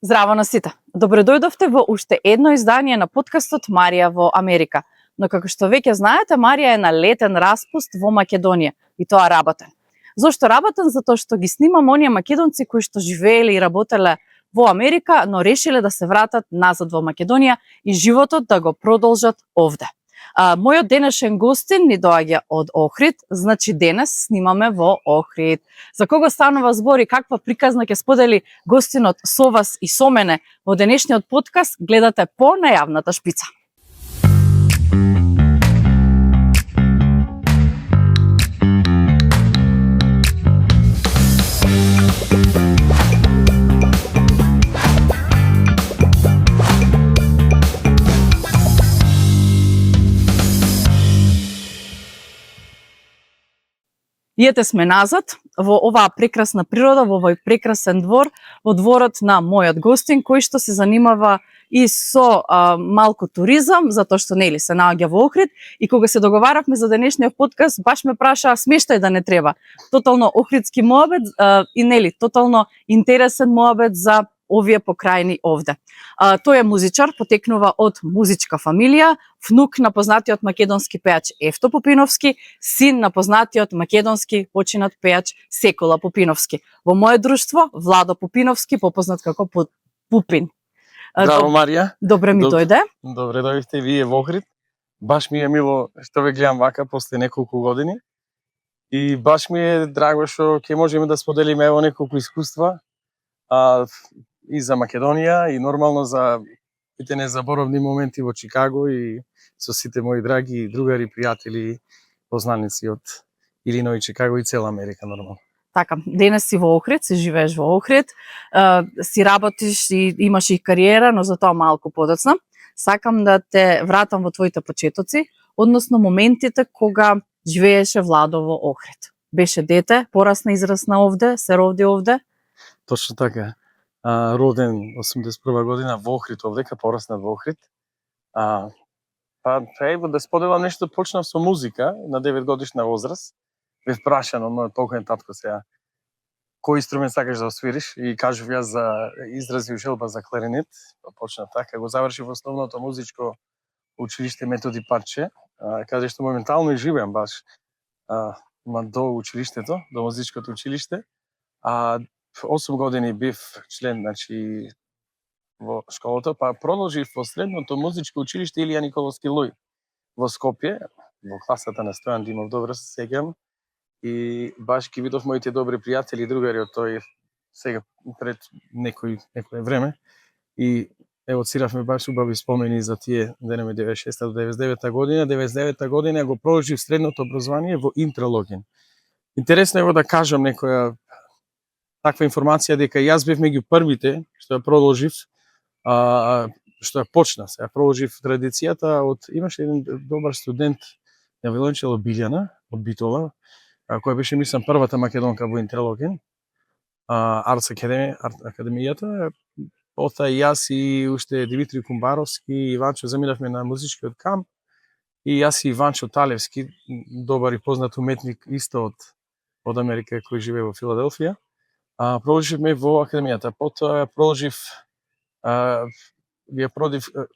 Здраво на сите! Добре дојдовте во уште едно издание на подкастот Марија во Америка. Но како што веќе знаете, Марија е на летен распуст во Македонија и тоа работен. Зошто работен? Затоа што ги снимам оние македонци кои што живееле и работеле во Америка, но решиле да се вратат назад во Македонија и животот да го продолжат овде. Мојот денешен гостин ни доаѓа од Охрид, значи денес снимаме во Охрид. За кого станува збор и каква приказна ќе сподели гостинот со вас и со мене во денешниот подкаст, гледате по најавната шпица. И ете сме назад во оваа прекрасна природа, во овој прекрасен двор, во дворот на мојот гостин кој што се занимава и со малку туризам, затоа што нели се наоѓа во Охрид, и кога се договаравме за денешниот подкаст, баш ме праша смештај да не треба. Тотално охридски моабет и нели тотално интересен моабет за овие покрајни овде. Тој е музичар, потекнува од музичка фамилија, внук на познатиот македонски пејач Евто Пупиновски, син на познатиот македонски починат пејач Секула Пупиновски. Во мое друштво, Владо Пупиновски, попознат како Пупин. Здраво, Марија. Добре ми дојде. Добре дојдовте вие во Охрид. Баш ми е мило што ве гледам вака после неколку години. И баш ми е драго што ќе можеме да споделиме ево неколку искуства и за Македонија и нормално за сите незаборовни моменти во Чикаго и со сите мои драги другари, пријатели, познаници од Илиној, Чикаго и цела Америка нормално. Така, денес си во Охрид, си живееш во Охрид, си работиш и имаш и кариера, но за тоа малку подоцна. Сакам да те вратам во твоите почетоци, односно моментите кога живееше Владо во Охрид. Беше дете, порасна, израсна овде, се роди овде? Точно така. Роден 81 година во Охрид овдека, пораснат во Охрид. Ево да споделам нешто, почнав со музика на 9 годишна возраст. Бев прашан од мојот покоен татко сега кој инструмент сакаш да освириш и кажав јас за изразив желба за кларинет. Почнав така, го завршив основното музичко училиште Методи Парче, каде што моментално и живеам баш до училиштето, до музичкото училиште. 8 години бив член, значи, во школата, па продолжив во средното музичко училиште Илија Николовски Луј во Скопје, во класата на Стојан Димов, добро се сеќавам. И баш ги видов моите добри пријатели и другари од тој сега пред некој време. И ево циравме баш убави спомени за тие денеме 96 до 99 година. 99 година го продолжив средното образование во Интралогин. Интересно е да кажам некоја таква информација дека јас бев меѓу првите што ја продолжив, што ја почна, се ја продолжив традицијата од имаше еден добар студент Невилончело Билјана од Битола, која беше мислам првата македонка во Интралогин, Арт академијата. Ота и јас и уште Димитри Кумбаровски и Иванчо заминавме на музичкиот камп и јас и Иванчо Талевски, добар и познат уметник исто од Америка кој живее во Филаделфија. Продолживме во академијата. Потоа продолжив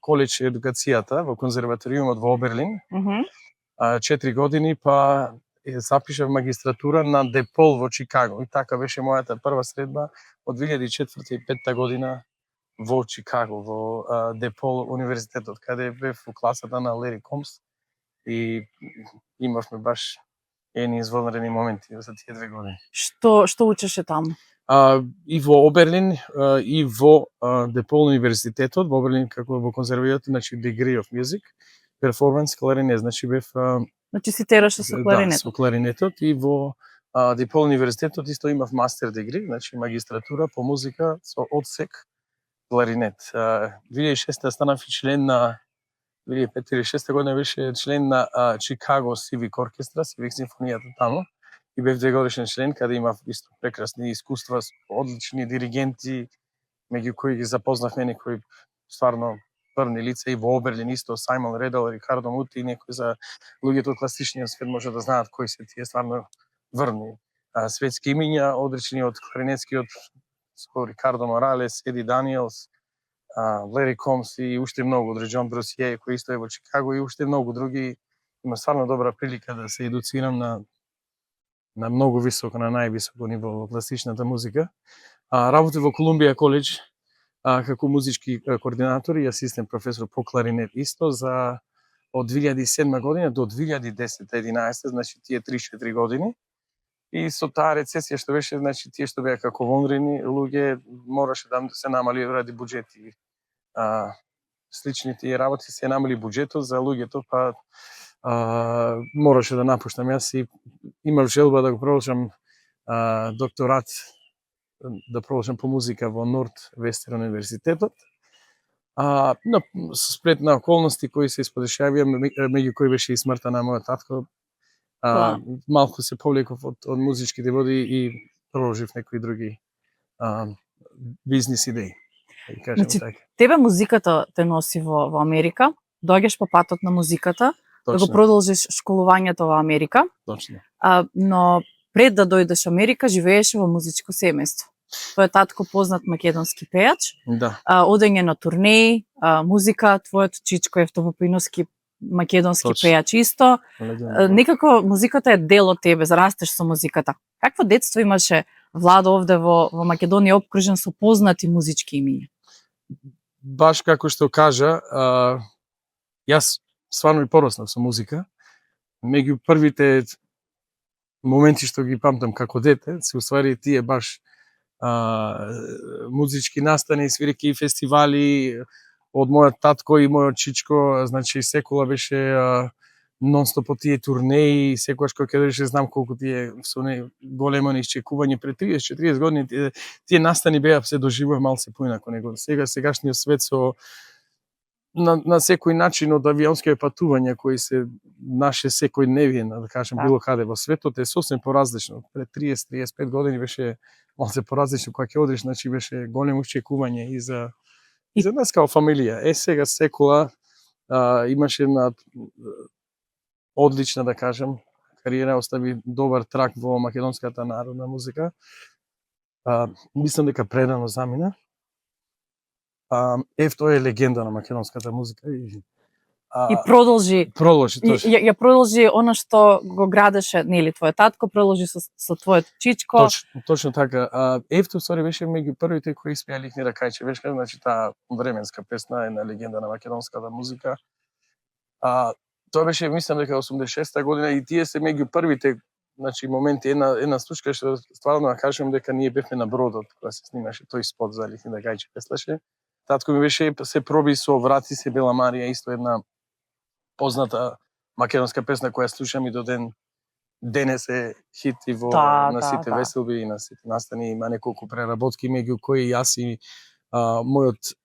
колеџ едукацијата во конзерваториумот во Оберлин. 4 години, па запишав магистратура на Депол во Чикаго. И така беше мојата прва средба од 2004 и 2005 година во Чикаго, во Депол универзитетот, каде бев во класата на Лери Комс и имавме баш едни извонредни моменти за тие 2 години. Што учеше таму? И во Оберлин и во Депол универзитетот, во Оберлин како во конзерваторијата, значи Degree of Music, Performance, кларинет, значи бев значи си тераше со кларинет. Да, со кларинетот и во Депол универзитетот исто имав мастер дегри, значи магистратура по музика со одсек кларинет. 2006 станав член на 2005 или 2006 година беше член на Чикаго Civic Orchestra, Civic симфонијата таму. И бев 2 годишен член, каде имав исто прекрасни искуства со одлични диригенти, меѓу кои ги запознавме некои стварно врни лица и во Оберлин исто, Сајмон Редел, Рикардо Мути, некои за луѓето од класичниот свет може да знаат кои се тие стварно врни светски имиња, одречени од кларинетскиот со Рикардо Моралес, Еди Даниелс, Лери Комс и уште многу, Джон Бросие, кој исто е во Чикаго и уште многу други. Има стварно добра прилика да се едуцирам на многу високо, на највисоко ниво во класичната музика. Работи во Колумбија коледж како музички координатор и асистент професор по кларинет исто за од 2007 година до 2010-11, значи тие 3-4 години. И со таа рецесија што беше, значи тие што беа како вонредни луѓе мораше да се намали ради буџети. Слични тие работи се намали буџетот за луѓето, па мораше да напуштам. Јас и имав желба да го продолжам докторат, да продолжам по музика во Норд-Вестерн универзитетот. Но спред на околности кои се исподешавија, меѓу кои беше и смртта на мојот татко, малку се повлеков од музичките води и продолжив некои други бизнис идеи. Значи, тебе музиката те носи во Америка, доаѓаш по патот на музиката, да го продолжиш школувањето во Америка. Точно. Но пред да дојдеш во Америка, живееше во музичко семејство. Твојот татко познат македонски пејач. Да. Одење на турнеи, музика, твојот чичко Евтопопиновски македонски пејач исто. Некако музиката е дел од тебе, зарастеш со музиката. Какво детство имаше Владо овде во Македонија, опкружен со познати музички имиња? Баш како што кажа, јас стварно и пороснав со музика. Меѓу првите моменти што ги памтам како дете, се уствари тие баш музички настани, свиреки фестивали од мојот татко и мојот чичко, значи секола беше нонстоп по тие турнеи, секогаш кога ќе дојдеше знам колку тие со големо исчекување пред 30-40 години тие настани беа се доживува малце поинако него сегашниот свет со на секој начин од авионски патувања кои се наше секојдневие, да кажем, било каде во светот е сосем поразлично. Пред 30-35 години беше малце поразлично кога ќе одиш, значи беше големо очекување и за нас као фамилија. Сега секола имаше една одлична, да кажем, кариера, остави добар трак во македонската народна музика. Мислам дека предано замина. Евто е легенда на македонската музика и продолжи точно. Ја продолжи она што го градеше, нели, твојот татко, продолжи со твојот чичко. Точно така. Евто сори беше меѓу првите кои испеа Лихни ракајче, беше, значи таа временска песна е на легенда на македонската музика. Тоа беше, мислам дека 86-та година и тие се меѓу првите, значи моменти, една случка што стварно да кажем дека ние бевме на бродот кога се снимаше тој спот за Лихни ракајче песлаше. Татко ми беше се проби со Врати се Бела Марија, исто една позната македонска песна која слушам и до денес е хит и во на сите веселби и на сите настани, има неколку преработки меѓу кои јас и мојот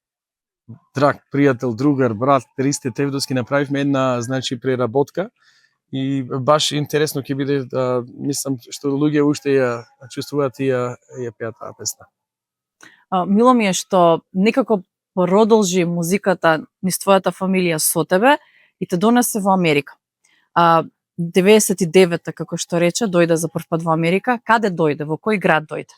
драг пријател, другар, брат Ристе Тевдовски направивме една, значи, преработка и баш интересно ќе биде, мислам што луѓе уште ја чувствуваат и ја пеат таа песна. Мило ми е што некако продолжи музиката низ твојата фамилија со тебе и те донесе во Америка. 99-та, како што рече, дојде за прв пат во Америка. Каде дојде? Во кој град дојде?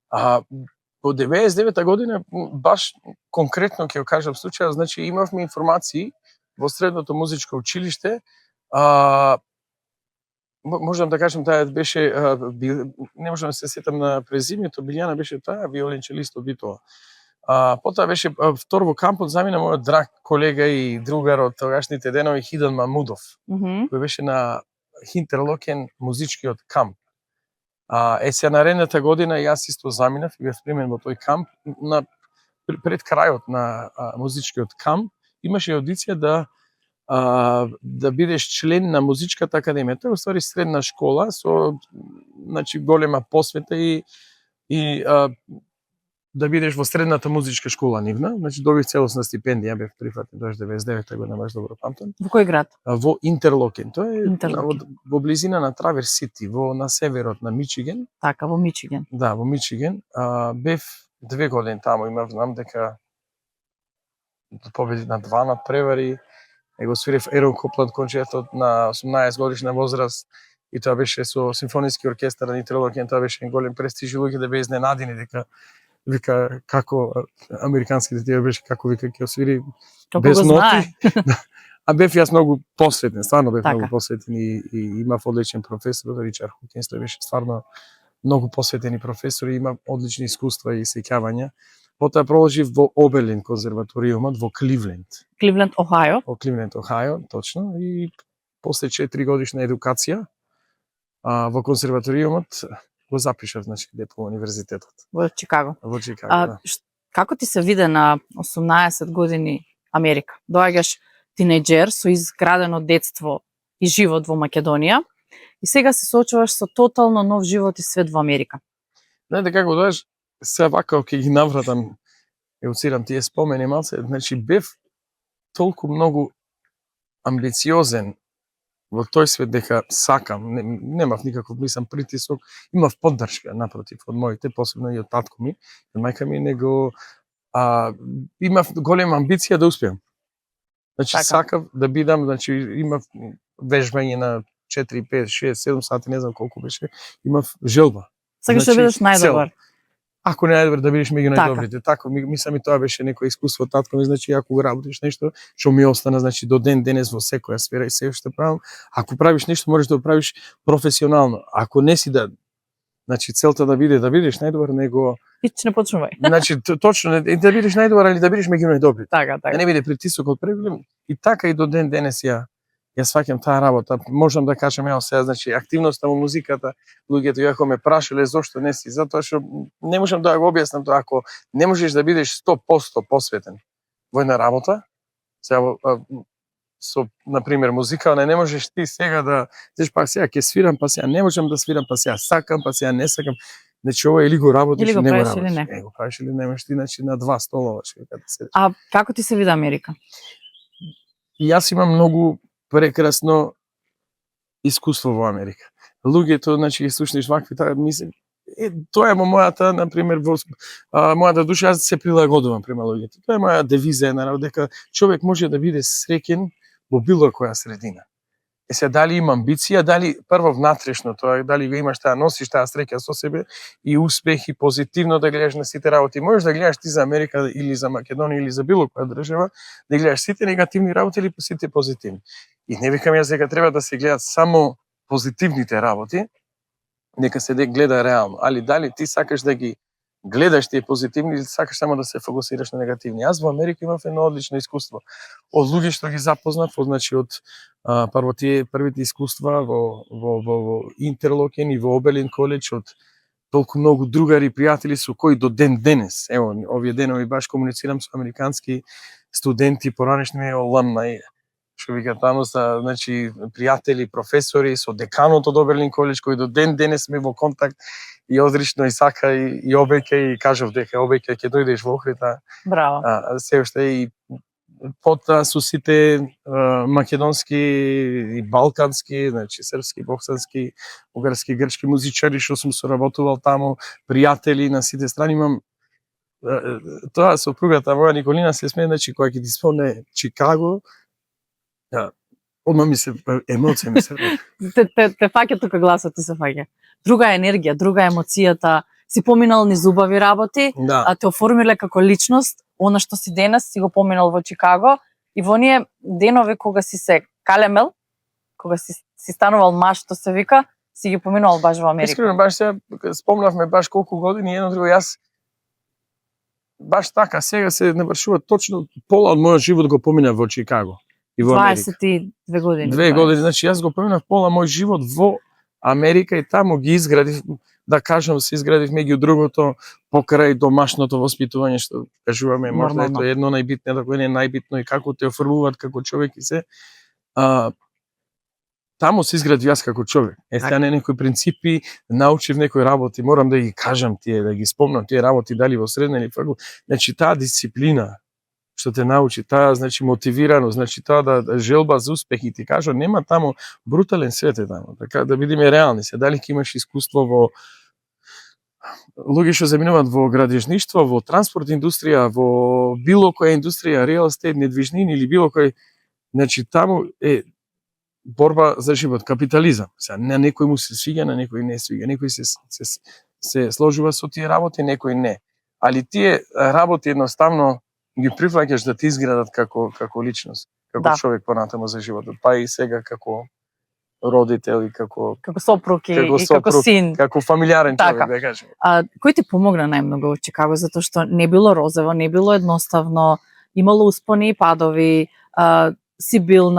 Во 99-та година, баш конкретно ќе го кажам случајот, значи имавме информации во средното музичко училиште. Можам да кажам, таа беше, не можам да се сетам на презимето, Билјана беше таа, виоленчелист од Битола. Потоа беше втор во кампот, замина мојот драг колега и другар од тогашните денови Хидан Мамудов, кој беше на Хинтерлокен музичкиот камп. Сега наредната година јас исто заминав и бев примен во тој камп. Пред крајот на музичкиот камп имаше аудиција да бидеш член на музичката академија. Тоа е уствари средна школа со, значи, голема посвета и да бидеш во средната музичка школа нивна, значи добив целосна стипендија, бев прифатен до 99-та година, баш добро памтам. Во кој град? Во Интерлокен. Тоа е во близина на Траверс Сити, на северот на Мичиген. Така, во Мичиген. Да, во Мичиген. Бев 2 години таму, знам дека победи на 2 надпревари, го свирев Ерон Копланд концертот на 18 годишна возраст и тоа беше со симфониски оркестар на Интерлокен, тоа беше голем престиж и луѓе да беа изненадени дека вика како американските тие беше како вика ќе освири Како без го знае. ноти. А бев јас многу посветен, стварно бев Така. многу посветен и имав одличен професор, Ричард Хокинс, тој беше стварно многу посветени професор и има одлични искуства и сеќавања. Потоа продолжив во Оберлин конзерваториумот во Кливленд. Кливленд, Охајо. Во Кливленд, Охајо, точно. И после 4 годишна едукација во конзерваториумот го запишав, значи, по универзитетот Во Чикаго. во Чикаго. Да. Како ти се виде на 18 години Америка? Доаѓаш тинејџер со изградено детство и живот во Македонија и сега се соочуваш со тотално нов живот и свет во Америка. Знаете како дојдеш, се вака ќе ги навратам, еуцирам тие спомени малце, значи бев толку многу амбициозен во тој свет дека сакам, немав никаков мислам притисок, имав поддршка напротив од моите, посебно и од татко ми, од мајка ми, него имав голема амбиција да успеам. Значи Така. сакав да бидам, значи имав вежбање на 4, 5, 6, 7 сати, не знам колку беше, имав желба. Сакаш да Значи, бидеш најдобар. Ако не најдобар да бидеш меѓу Така. најдобрите. Така, мислам и тоа беше некој искуство од татко ми, значи ако го работиш нешто, што ми остана, значи до ден денес во секоја сфера и се што правам, ако правиш нешто можеш да го правиш професионално. Ако не си да, значи целта да бидеш најдобар, него Пич не почнувај. значи точно да бидеш најдобар или да бидеш меѓу најдобрите. Така, Да така. не биде притисокот преголем и така и до ден денес ја сваќам таа работа. Можам да кажам ево сега, значи активноста во музиката, луѓето јако ме прашале зошто не си, затоа што не можам да го објаснам тоа, ако не можеш да бидеш 100% посветен во една работа, сега со на пример музика, не можеш ти сега да знаеш па сега ќе свирам, па сега не можам да свирам, па сега сакам, па сега не сакам. Значи ова или го работиш Или го не го правиш или работиш. не. Го правиш или немаш ти значи на два столова што да седиш. А како ти се виде Америка? И јас имам многу прекрасно искуство во Америка. Луѓето, значи, ги слушнеш вакви, мислам, тоа е во мојата, на пример, во мојата душа, јас се прилагодувам према луѓето. Тоа е моја девиза, дека човек може да биде среќен во било која средина. Е се дали има амбиција, дали прво внатрешно тоа, дали го имаш таа, носиш таа среќа со себе и успех и позитивно да гледаш на сите работи. Можеш да гледаш ти за Америка или за Македонија или за било која држава, да гледаш сите негативни работи или сите позитивни. И не викам јас дека треба да се гледат само позитивните работи, нека се гледа реално. Али дали ти сакаш да ги гледаш тие позитивни или сакаш само да се фокусираш на негативни. Јас во Америка имав едно одлично искуство. Од луѓе што ги запознав, значи од прво тие првите искуства во Интерлокен и во Оберлин коледж, од толку многу другари, пријатели со кои до ден денес, ево, овие денови баш комуницирам со американски студенти, поранешни алумни, што вика таму са, значи, пријатели, професори, со деканот од Оберлин коледж, кои до ден денес сме во контакт и одрично и сака и обеќе и кажав дека обеќе ќе дојдеш во Охрида. Браво. Се уште и потоа со сите македонски и балкански, значи српски, боксански, бугарски, грчки музичари што сум соработувал таму, пријатели на сите страни имам. Тоа сопругата моја Николина се смее, значи кога ќе ти спомне Чикаго, одма ми се емоција ми се. Те фаќа тука гласот ти се фаќа. Друга енергија, друга емоцијата, си поминал низ убави работи, Да. а те оформиле како личност, она што си денес си го поминал во Чикаго и во оние денови кога си се калемел, кога си станувал маж, што се вика, си ги поминал баш во Америка. Искрено баш се спомнавме баш колку години едно друго јас баш така сега се навршува точно пола од мојот живот го поминав во Чикаго и во Америка. 22 години. 2 години, значи јас го поминав пола мој живот во Америка и таму ги изградив, да кажам, се изградив меѓу другото покрај домашното воспитување што кажуваме, можда е тоа едно најбитно, ако не најбитно и како те оформуваат како човек и се. Таму се изградив јас како човек. Сега не некои принципи, научив некои работи, морам да ги кажам тие, да ги спомнам тие работи дали во средна или факул. Значи таа дисциплина што те научи, таа значи мотивирано, значи таа да желба за успех и ти кажа, нема таму брутален свет е таму. Така да бидеме реални се, дали ќе имаш искуство во луѓе што заминуваат во градежништво, во транспорт индустрија, во било која индустрија, реал естет, недвижнини или било кој, значи таму е борба за живот, капитализам. Сега на некој му се свиѓа, на некој не свиѓа, некој се сложува со тие работи, некој не. али тие работи едноставно ги прифаќаш да ти изградат како личност, како човек понатаму за животот, па и сега како родител и како сопруг и како син, како фамилиарен човек, да кажем. Кој ти помогна најмногу во Чикаго, затоа што не било розово, не било едноставно, имало успони и падови, си бил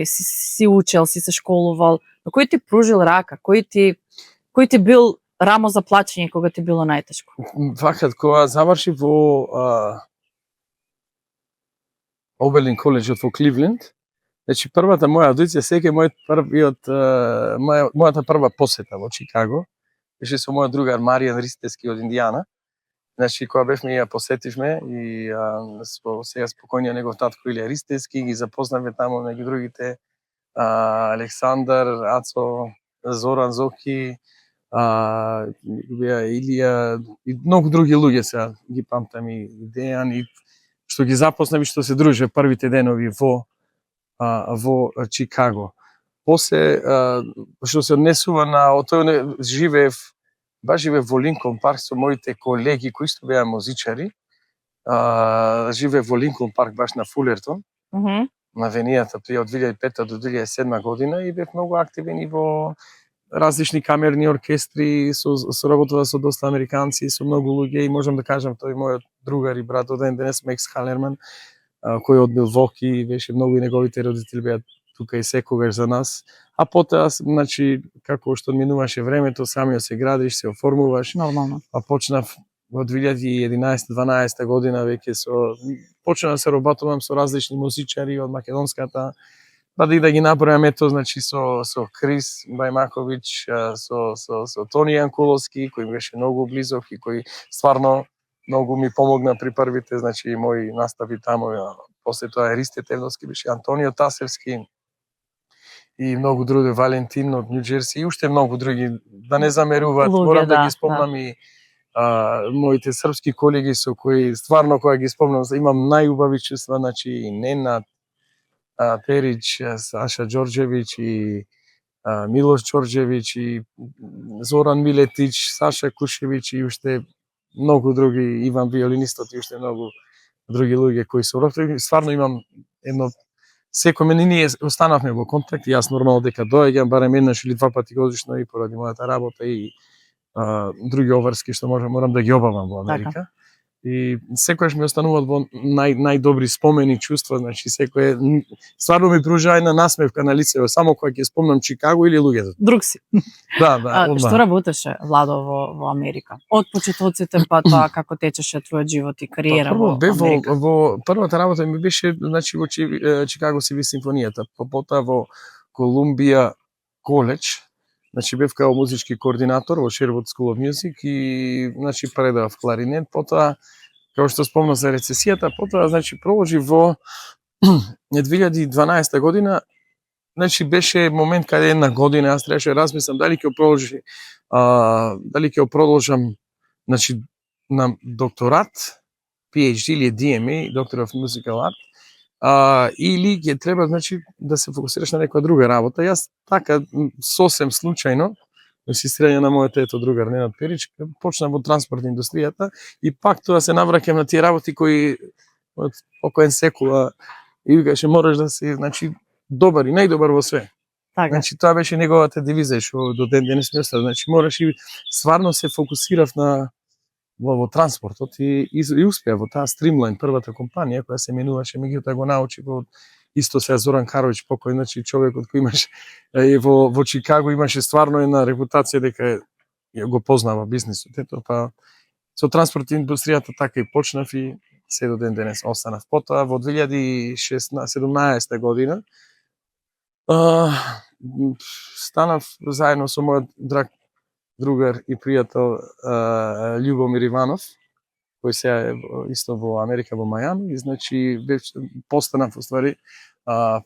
си учел, си се школувал, но кој ти пружил рака, кој ти бил рамо за плачење кога ти било најтешко? Вака, кога заврши во Оберлин коледжот во Кливленд, значи првата моја аудиција, мојата прва посета во Чикаго, беше со мојот другар Маријан Ристески од Индијана. Значи, кога бевме ја посетивме и сега спокојниот негов татко Илија Ристески, ги запознавме таму меѓу другите Александар, Ацо, Зоран Зоки, Илија и многу други луѓе сега ги памтам и Дејан, и што ги запознав и што се друже првите денови во Чикаго. После, што се однесува на тој живеев во Линколн парк со моите колеги кои што беа музичари. Живеев во Линколн парк баш на Фулертон, на авенијата од 2005 до 2007 година, и бев многу активен и во различни камерни оркестри, соработував со доста американци, со многу луѓе, и можам да кажам тој мојот другар и брат од ден денес, Мекс Халерман, кој од Милвоки, беше многу, и неговите родители беа тука и секогаш за нас. А потоа, значи, како што минуваше времето, самиот се градиш, се оформуваш. Нормално. А почнав во 2011-12 година веќе почнав да се работувам со различни музичари од македонската, да ги набројам, ето, значи, со Крис Бајмаковиќ, со Тони Јанкуловски, кој беше многу близок и кој стварно многу ми помогна при првите, значи, мои настави таму. После тоа Ристе Тевновски беше, Антонио Тасевски и многу други, Валентин од Нью Джерси и уште многу други, да не замеруваат. Морам да ги спомнам и моите српски колеги со кои стварно кога ги спомнам имам најубави чувства, значи и Ненад Перич, Саша Ѓорđević и Милош Ѓорđević и Зоран Милетич, Саша Кушевиќ и уште многу други, Иван виолинистот и уште многу други луѓе кои се работи. Стварно имам едно, секој мене ние останавме во контакт, и јас нормално дека доаѓам барем еднаш или два пати годишно и поради мојата работа и други обврски што морам да ги обавам во Америка. И секогаш ми остануваат во најдобри спомени, чувства, значи секој стварно ми пружа една насмевка на лицето само кога ќе спомнам Чикаго или луѓето. Друг си. Да, Што работеше, Владо, во Америка? Од почетоците па тоа како течеше твојот живот и кариера во Америка? Во првата работа ми беше, значи, во Чикаго CV симфонијата, потоа во Колумбија коледж. Значи бев као музички координатор во Sherwood School of Music и, значи, предавав кларинет. Потоа, како што спомнав за рецесијата, потоа, значи, проложи во 2012 година, значи беше момент каде една година јас требаше да размислам дали ќе продолжам, значи, на докторат, PhD или DMA, Doctor of Musical Art, или ќе треба, значи, да се фокусираш на некоја друга работа. Јас така сосем случајно, инсистирање на мојот ето другар Ненад Перич, почнав во транспортна индустријата и пак тоа се навраќам на тие работи кои од покоен секула и викаше мораш да си, значи, добар и најдобар во све. Така. Значи тоа беше неговата девиза што до ден денес ми остава. Значи мораш и стварно се фокусирав во транспортот и успеа во таа Streamline, првата компанија која се менуваше, меѓутоа го научи во исто сега Зоран Каровиќ покој, значи човекот кој имаше во Чикаго имаше стварно една репутација дека го познава бизнисот. Ето па со транспортна индустријата така и почнав и се до ден денес останав. Потоа во 2017 година станав заедно со мојот драг другар и пријател Љубомир Иванов, кој сега е исто во Америка, во Мајами, и, значи, постанав, уствари,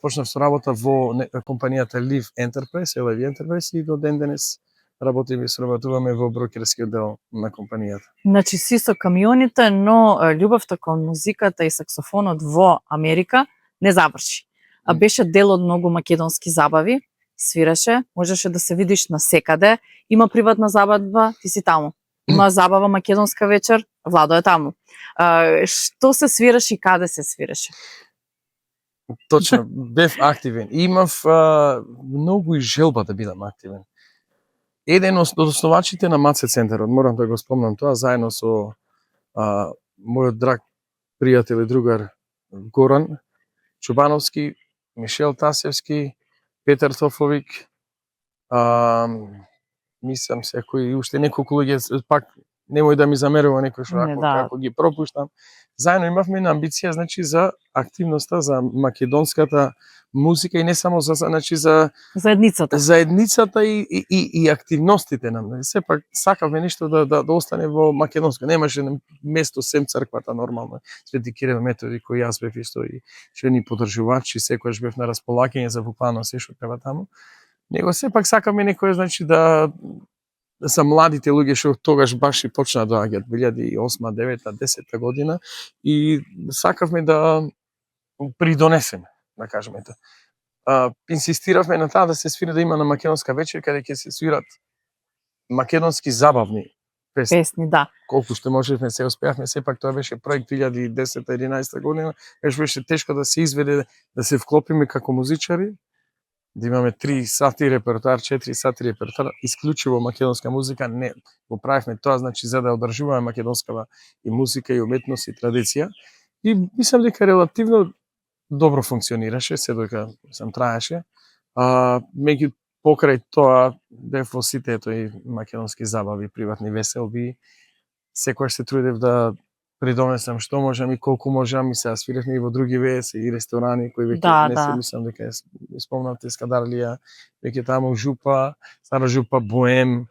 почнав со работа во компанијата Live Enterprise, LIV Enterprise, и до ден денес работиме и соработуваме во брокерскиот дел на компанијата. Значи си со камионите, но љубовта кон музиката и саксофонот во Америка не заврши. А беше дел од многу македонски забави, свираше, можеше да се видиш на секаде, има приватна забавба, ти си таму. Има забава македонска вечер, Владо е таму. Што се свираше и каде се свираше? Точно, бев активен. Имав многу и желба да бидам активен. Еден од основачите на Маце центарот, морам да го спомнам тоа, заедно со мојот драг пријател и другар Горан Чубановски, Мишел Тасевски, Петар Тофовик, мислам секој и уште неколку луѓе, пак немој да ми замерува некој што ако ги пропуштам. Заедно имавме една амбиција, значи, за активноста за македонската музика и не само за заедницата и активностите нам. Сепак сакавме нешто да остане во македонска. Немаше место сем црквата нормално. Свети Кирил Методи кој јас бев исто и што ни поддржувачи, секогаш бев на располагање за буквално се што треба таму. Него сепак сакаме некој, значи, да са младите луѓе што тогаш баш и почна да доаѓаат 2008, 2009, 2010 година и сакавме да придонесеме, да кажеме тоа. Инсистиравме на таа да се свири, да има на македонска вечер каде ќе се свират македонски забавни песни, да. Колку што можевме се успеавме, сепак тоа беше проект 2010-11 година, беше тешко да се изведе, да се вклопиме како музичари, да имаме 3 сати репертоар, 4 сати репертоар, исклучиво македонска музика, не го правевме тоа, значи, за да одржуваме македонскава и музика и уметност и традиција. И мислам дека релативно добро функционираше, се додека сам траеше. Меѓу покрај тоа бев во сите и македонски забави, приватни веселби. Секогаш се трудев да придонесам што можам и колку можам, и се свиревме и во други веси и ресторани кои веќе не се мислам дека спомнавте Скадарлија, веќе таму Жупа, Стара Жупа, Боем,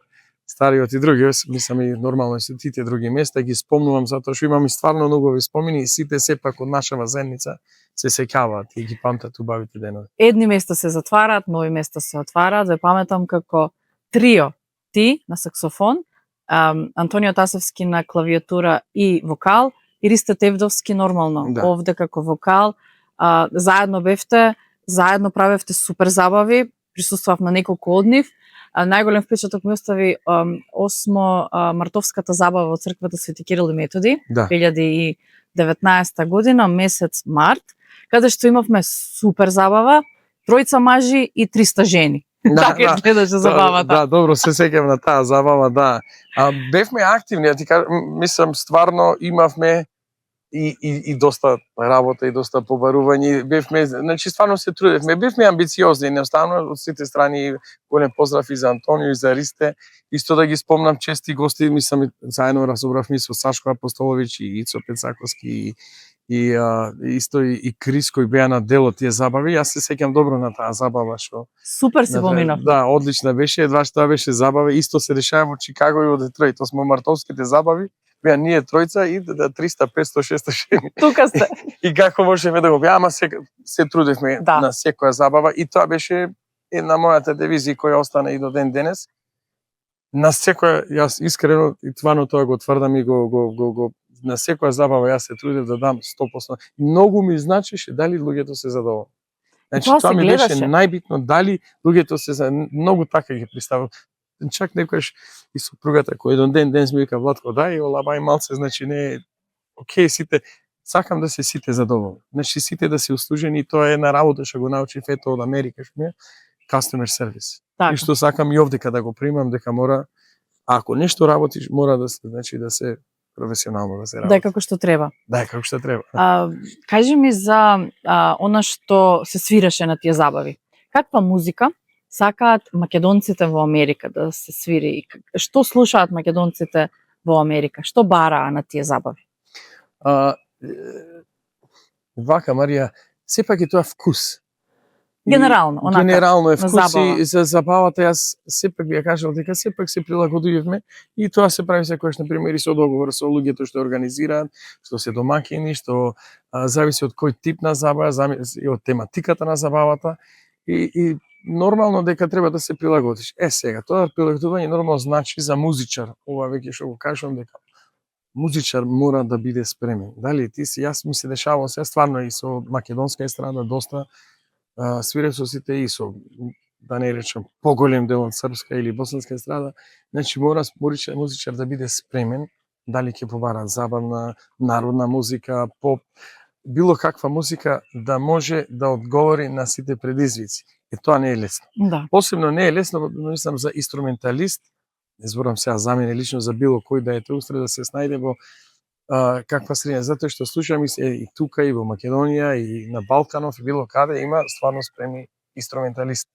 Стариот и други, мислам и нормално и сите други места ги спомнувам затоа што имам и стварно многу спомени и сите сепак од нашава заедница се сеќаваат и ги памтат убавите денови. Едни места се затвараат, нови места се отвараат. Ве паметам како трио, ти на саксофон, Антонио Тасевски на клавиатура и вокал, и Ристо Тевдовски нормално овде како вокал. Заедно бевте, заедно правевте супер забави, присуствував на неколку од нив. Најголем впечаток ми остави 8 мартовската забава во црквата Свети Кирил и Методи, 2019 година, месец март, каде што имавме супер забава, 3 мажи и 300 жени. Така гледаше забавата. Да, добро се сеќавам на таа забава, да. Бевме активни, ти кажам, мислам, стварно имавме и доста работа и доста побарување. Бевме, значи стварно се трудевме, бевме амбициозни, неоставно од сите страни. Голем поздрав и за Антонио и за Ристе. Исто да ги спомнам чести гости, мислам, заедно разобравме со Сашко Апостолович и Ицо Пецаковски и исто и Крис кој беа на дел од тие забави. Јас се сеќам добро на таа забава што супер се поминав. Да, одлична беше, едваш тоа беше забава. Исто се решава во Чикаго и во Детройт. Тоа смо мартовските забави. Беа ние тројца и 300, 500, 600 жени. Тука сте. И како можеме да го беа, ама се трудевме на секоја забава и тоа беше една мојата девизија која остана и до ден денес. На секоја, јас искрено и тварно тоа го тврдам и го на секоја забава јас се трудев да дам 100%. Многу ми значеше дали луѓето се задоволни. Значи тоа ми беше најбитно, дали луѓето се многу така ги представував. Чак некојаш и супругата кој еден ден ми вика Владко дај олабај малце, значи не окей сите, сакам да се сите задоволни. Значи сите да се услужени и тоа е една работа што го научив ето од Америка што ми е customer service. И што сакам и овде кога го примам дека мора, ако нешто работиш мора да се, значи да се професионално да се работи. Да, како што треба. Да, како што треба. Кажи ми за она што се свираше на тие забави. Каква музика сакаат македонците во Америка да се свири? Што слушаат македонците во Америка? Што бараа на тие забави? Вака, Марија, сепак е тоа вкус. Генерално, онака. Генерално е вкус и за забавата јас сепак би ја кажал дека сепак се прилагодуваме и тоа се прави секогаш, на пример, и со договор со луѓето што организираат, што се домаќини, што зависи од кој тип на забава, зависи од тематиката на забавата и нормално дека треба да се прилагодиш. Сега, тоа прилагодување нормално значи за музичар, ова веќе што го кажувам дека музичар мора да биде спремен. Дали ти си, јас ми се дешавало се стварно и со македонска естрада доста свирев со сите и со да не речем поголем дел од српска или босанска естрада, значи мора музичар да биде спремен, дали ќе побара забавна, народна музика, поп, било каква музика да може да одговори на сите предизвици. И тоа не е лесно. Да. Посебно не е лесно, мислам, за инструменталист, не зборам сега за мене лично, за било кој да е устре да се снајде во каква средина, затоа што слушам и тука и во Македонија и на Балканов и било каде има стварно спремни инструменталисти.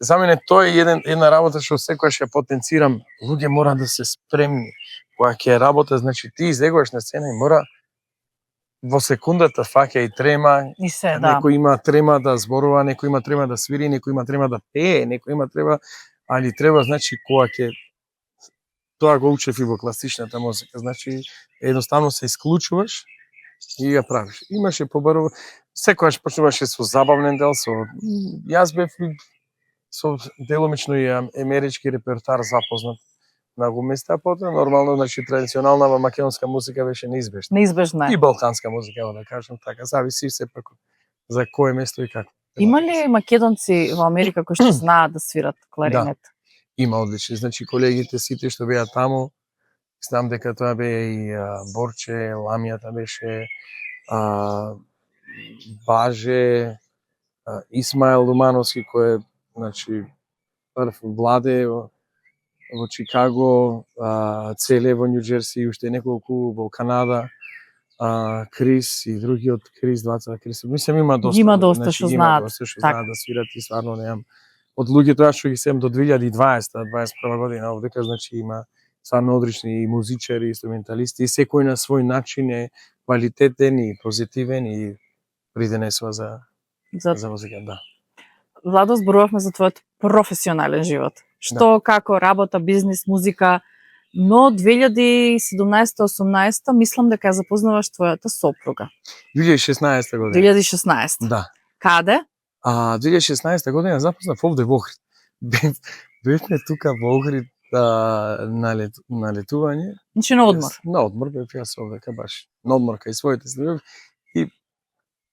За мене тоа е една работа што секогаш ја потенцирам. Луѓе мора да се спремни. Кога ќе работа, значи ти излегуваш на сцена и мора во секундата фаќа и трема. И се, да. Некој има трема да зборува, некој има трема да свири, некој има трема да пее, некој има трема, али треба, значи, кога ќе тоа го учев и во класичната музика, значи едноставно се исклучуваш и ја правиш. Имаше побарува, секогаш почнуваше со забавен дел, јас бев со деломично и амерички репертоар запознат многу места, потоа нормално, значи традиционална македонска музика беше неизбежна. Неизбежна е. И балканска музика, да кажем така, зависи сепак за кое место и како. Има ли македонци во Америка кои што знаат да свират кларинет? Да. Има одлични, значи колегите сите што беа таму, знам дека тоа бе и Борче, Ламијата беше, Баже, Исмаел Думановски кој е, значи, прв Владе во Чикаго, Целе во Њу Џерси, уште неколку во Канада, Крис и другиот Крис, дваца Крис. Мислам има доста. Има доста што знаат. Знаат да свират и стварно немам. Од луѓе тоа што ги сем до 2020-21 година овдека, значи има стварно одлични и музичари, и инструменталисти, и секој на свој начин е квалитетен и позитивен и придонесува за музика, да. Владо, зборувавме за твојот професионален живот. Што, како работа, бизнис, музика, но 2017-18 мислам дека ја запознаваш твојата сопруга. 2016 година. 2016. Да. Каде? 2016 година запознав овде во Охрид. Бевме тука во Охрид на летување. Значи на одмор. На одмор бев јас овдека баш. На одмор кај своите следови и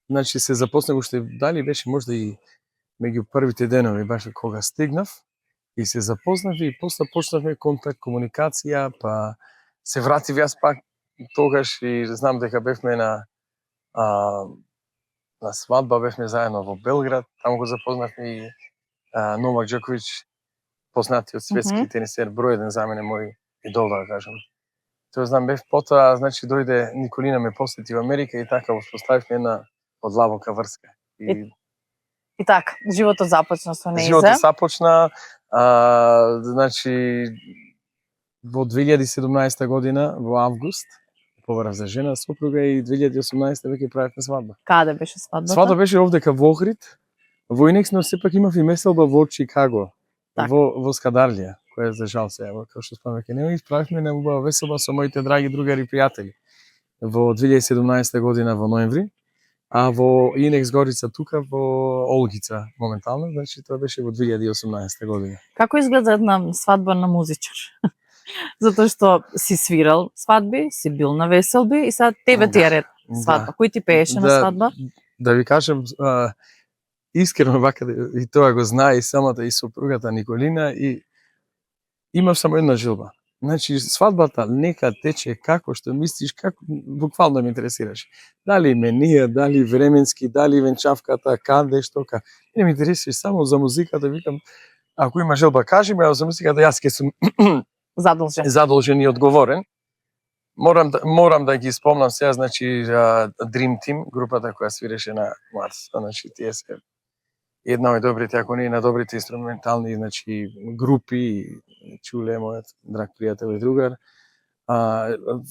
значи се запознав уште дали беше можда и меѓу првите денови баш кога стигнав и се запознав и после почнавме контакт, комуникација, па се вратив јас пак тогаш и знам дека бевме на свадба, бевме заедно во Белград, таму го запознавме и Новак Џоковиќ, познатиот светски тенисер, број еден за мене, мој идол да кажам. Тоа знам, бев потоа, значи дојде Николина ме посети во Америка и така успоставивме една подлабока врска. И така, животот започна со нејзе. Животот започна, значи во 2017 година во август побарав за жена, сопруга и 2018 веќе правевме свадба. Каде беше свадбата? Свадба беше овдека во Охрид, во Инекс, но сепак имав и меселба во Чикаго, во Скадарлија, која за жал сега, како што спомнав ќе нема, и правевме на убава веселба со моите драги другари и пријатели во 2017 година во ноември. А во Инекс Горица тука во Олгица моментално, значи тоа беше во 2018 година. Како изгледа една свадба на музичар? Затоа што си свирал свадби, си бил на веселби и сега тебе ти е ред свадба. Кој ти пееше на свадба? Да ви кажам, искрено вака и тоа го знае и самата и сопругата Николина и имав само една желба. Значи, свадбата нека тече како што мислиш, како буквално ме интересираш. Дали менија, дали временски, дали венчавката, каде, што, не ме интересиш само за музиката, викам, ако има желба, кажи ме, а за музиката јас ќе сум задолжен и одговорен. Морам да ги спомнам сега, значи, Dream Team, групата која свиреше на Марс, значи, тие се една од добрите, ако не и на добрите инструментални, значи, групи, Чуле, мојот драг пријател и другар.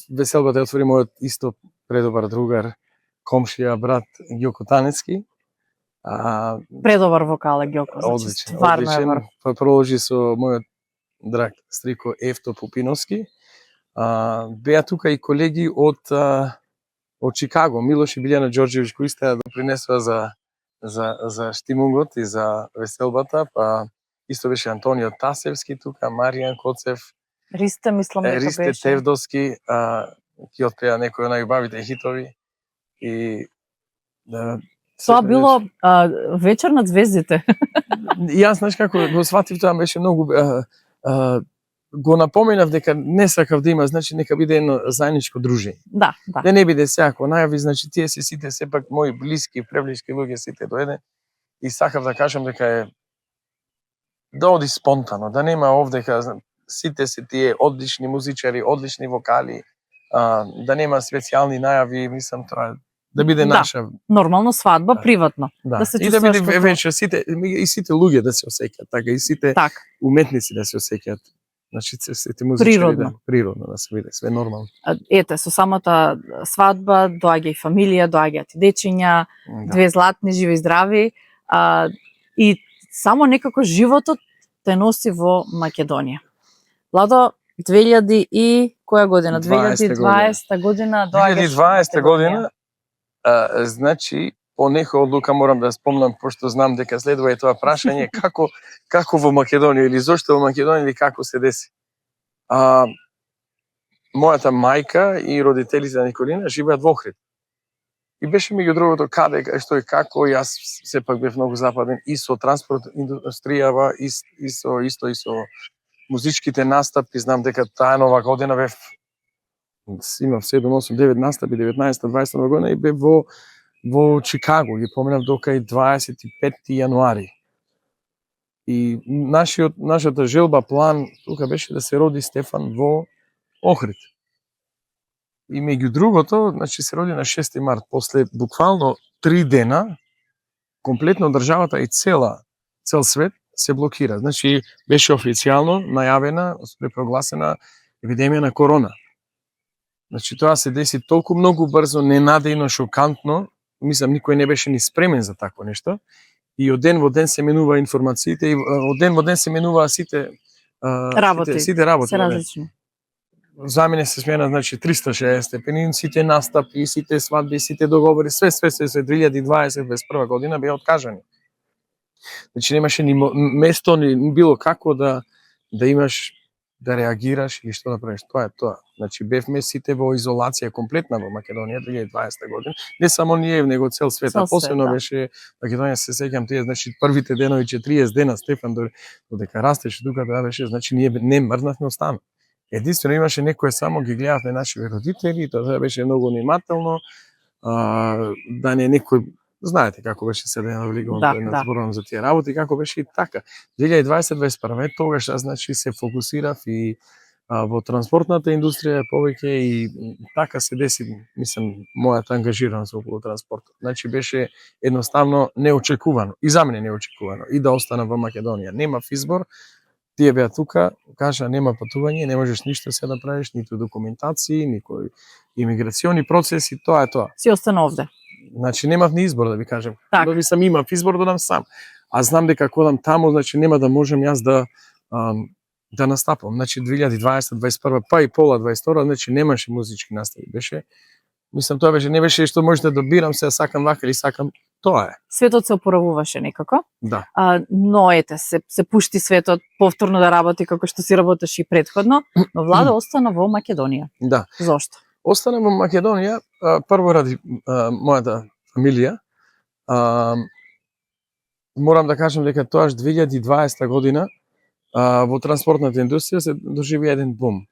Веселбата ја отвори мојот исто предобар другар, комшија, брат Ѓоко Танецки. Предобар вокал е Ѓоко, значи, стварно е вар. Па проложи со мојот драг стрико Ефто Пупиновски. Беа тука и колеги од Чикаго, Милош и Билјана Ѓорѓевиќ, кои сте допринесува за штимунгот и за веселбата, па исто беше Антонио Тасевски тука, Маријан Коцев, Ристе, мислам дека беше. Ристе Тевдовски, ќе отпеа некои од најубавите хитови и Тоа било вечер над звездите. Јас знаеш како го сватив, тоа беше многу го напоменав дека не сакав да има, значи нека биде едно заедничко дружење. Да, да. Да не биде секако најави, значи тие се сите сепак мои блиски, преблиски луѓе сите до еден и сакав да кажам дека е да оди спонтано, да нема овдека сите се тие одлични музичари, одлични вокали, да нема специјални најави, мислам тоа да биде наша нормално свадба, приватно. Да се и да биде како... вечер сите и сите луѓе да се осеќаат така и сите уметници да се осеќаат. Значи сите музичари природно да се биде све нормално. Ете, со самата свадба доаѓа и фамилија, доаѓаат и дечиња, две златни живи и здрави, и само некако животот те носи во Македонија. Владо, 2000 и која година? 2020 година доаѓаш. 2020 година, значи по некоја одлука морам да спомнам, пошто знам дека следува и тоа прашање како во Македонија или зошто во Македонија или како се деси. Мојата мајка и родителите на Николина живеат во Охрид. И беше меѓу другото каде, што и како, јас сепак бев многу западен и со транспорт индустријава, и со музичките настапи, знам дека таа нова година бев имав 7, 8, 9 настапи, 19, 20 година и бев во Чикаго, ги поминав дока и 25 јануари. И нашата желба, план тука беше да се роди Стефан во Охрид. И меѓу другото, значи се роди на 6 март, после буквално 3 дена, комплетно државата и цел свет се блокира. Значи беше официјално најавена, препрогласена епидемија на корона. Значи тоа се деси толку многу брзо, ненадејно, шокантно, мислам никој не беше ни спремен за такво нешто. И од ден во ден се менува информациите и од ден во ден се менува сите работи. Сите работи. Се различни. За мене се смена, значи 360 степени, сите настапи, сите свадби, сите договори, све 2021 година беа откажани. Значи немаше ни место, ни било како да имаш, да реагираш или што да правиш. Тоа е тоа. Значи бевме сите во изолација комплетна во Македонија 2020 година. Не само ние, него цел свет. Посебно беше Македонија, се сеќам тие, значи првите денови 40 дена Стефан додека растеше тука, тоа беше, значи ние не мрзнавме остану. Единствено имаше некој само ги гледавме наши родители, тоа беше многу внимателно, да не некој, знаете како беше се да навлигувам на зборувам за тие работи, како беше и така. 2020-2021 тогаш значи се фокусирав и во транспортната индустрија повеќе и така се деси, мислам, мојата ангажираност околу транспортот. Значи беше едноставно неочекувано и за мене неочекувано и да останам во Македонија. Немав избор. Тие беа тука, кажа нема патување, не можеш ништо се да правиш, ниту документации, никој имиграциони процеси, тоа е тоа. Си остана овде. Значи немав ни избор да ви кажем. Дали сам имав избор да дам сам. А знам дека кога одам таму, значи нема да можам јас да настапам. Значи 2020, 21, па и пола 22, значи немаше музички настави. Беше, мислам тоа беше, не беше што можете да добирам се сакам вака или сакам, тоа е. Светот се опоравуваше некако. Да. Но ете се пушти светот повторно да работи како што си работеше и претходно, но Владо остана во Македонија. Да. Зошто? Остана во Македонија прво ради мојата фамилија. Морам да кажам дека тоаш 2020 година во транспортната индустрија се доживи еден бум.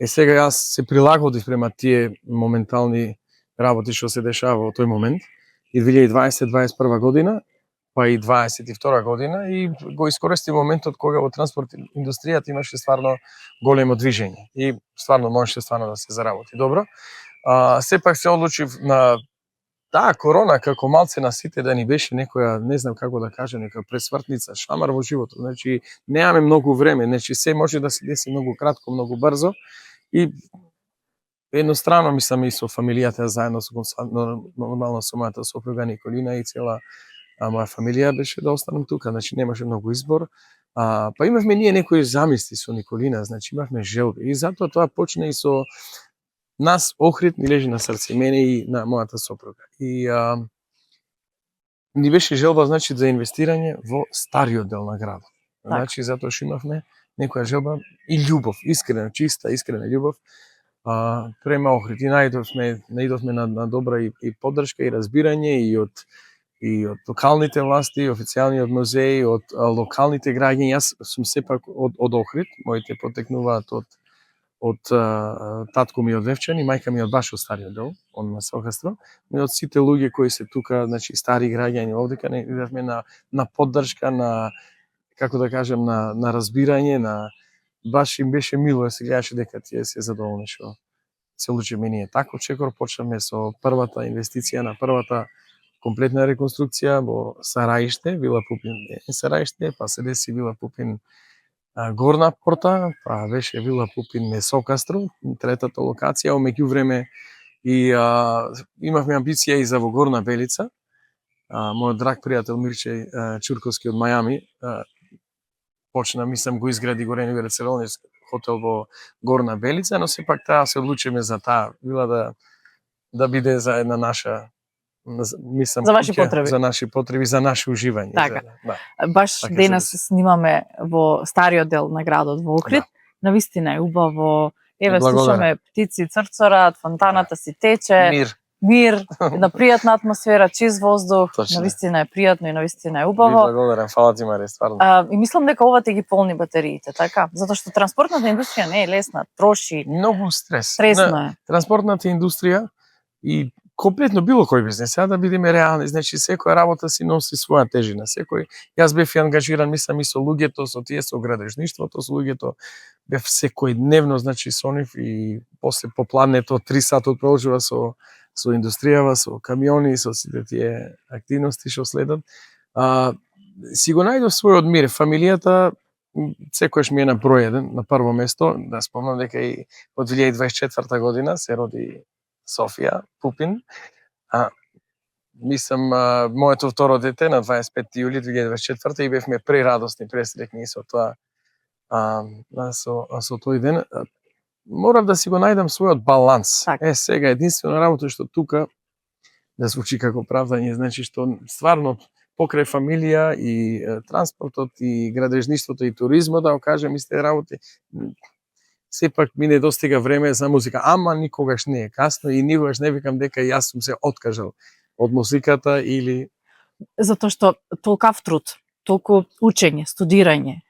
Сега јас се прилагодив према тие моментални работи што се дешава во тој момент и 2020-2021 година, па и 2022 година и го искористи моментот кога во транспорт индустријата имаше стварно големо движење и стварно можеше да се заработи добро. Сепак се одлучив на корона како малце на сите да ни беше некоја, не знам како да кажам, нека пресвртница, шамар во животот. Значи немаме многу време, значи се може да се деси многу кратко, многу брзо и еднострано мислам и со фамилијата заедно со нормално со мојата сопруга Николина и цела моја фамилија беше да останам тука, значи немаше многу избор. Па имавме ние некои замисли со Николина, значи имавме желби и затоа тоа почна и со нас Охрид ни лежи на срце, мене и на мојата сопруга. И ни беше желба значи за инвестирање во стариот дел на градот. Значи затоа што имавме некоја желба и љубов, искрена, чиста, искрена љубов према Охрид и наидовме на добра и поддршка и разбирање и од и од локалните власти, официјалниот музеј, од локалните граѓани. Јас сум сепак од Охрид, моите потекнуваат од татко ми од Левчани, мајка ми од баш од Стариот дол, он на Сокастро, и од сите луѓе кои се тука, значи стари граѓани овдека, не видовме на поддршка, на како да кажем, на разбирање, баш им беше мило, се гледаше дека тие се задоволни што се случи. Мени е така. Чекор почнаме со првата инвестиција на првата комплетна реконструкција во Сараиште, Вила Пупин Сараиште, па се деси Вила Пупин Горна порта, па беше Вила Пупин Сокастро, третата локација. Омеѓу време и имавме амбиција и за во Горна Белица. Мојот драг пријател Мирче Чурковски од Мајами почна, мислам, го изгради Горен Верцелонис хотел во Горна Белица, но сепак таа се одлучиме за таа вила да биде за една наша, мислам, за ваши потреби. За наши потреби, за наше уживање. Така. Да. Баш Така денес снимаме во стариот дел на градот во Охрид. Навистина е убаво. Еве слушаме птици црцорат, фонтаната си тече. Мир, една пријатна атмосфера, чист воздух. Навистина е пријатно и навистина е убаво. Благодарам, фала ти, Мари, стварно. И мислам дека ова те ги полни батериите, така? Затоа што транспортната индустрија не е лесна, троши. Многу стрес. Стресно е. Транспортната индустрија и комплетно било кој бизнес, да бидеме реални, значи секоја работа си носи своја тежина. Јас бев ангажиран, мислам, и со луѓето, со тие со градежништвото, со луѓето бев секојдневно, значи со нив, и после поплавнето 3 сати продолжува со индустријава, со камиони, со сите тие активности што следат. Си го најдов својот мир. Фамилијата секојаш ми е на број 1, на прво место. Да спомнам дека и од 2024 година се роди Софија Пупин. Мислам, моето второ дете на 25 јули 2024 и бевме прерадосни, пресреќни со тоа, со тој ден. Морав да си го најдам својот баланс. Так. Сега единствено работа што тука да звучи како правдање, значи што стварно покрај фамилија и транспортот и градежништвото и туризмот, да го кажем, исти работи, сепак ми не достига време за музика. Ама никогаш не е касно и никогаш не викам дека јас сум се откажал од музиката или... Затоа што толкав труд, толку учење, студирање,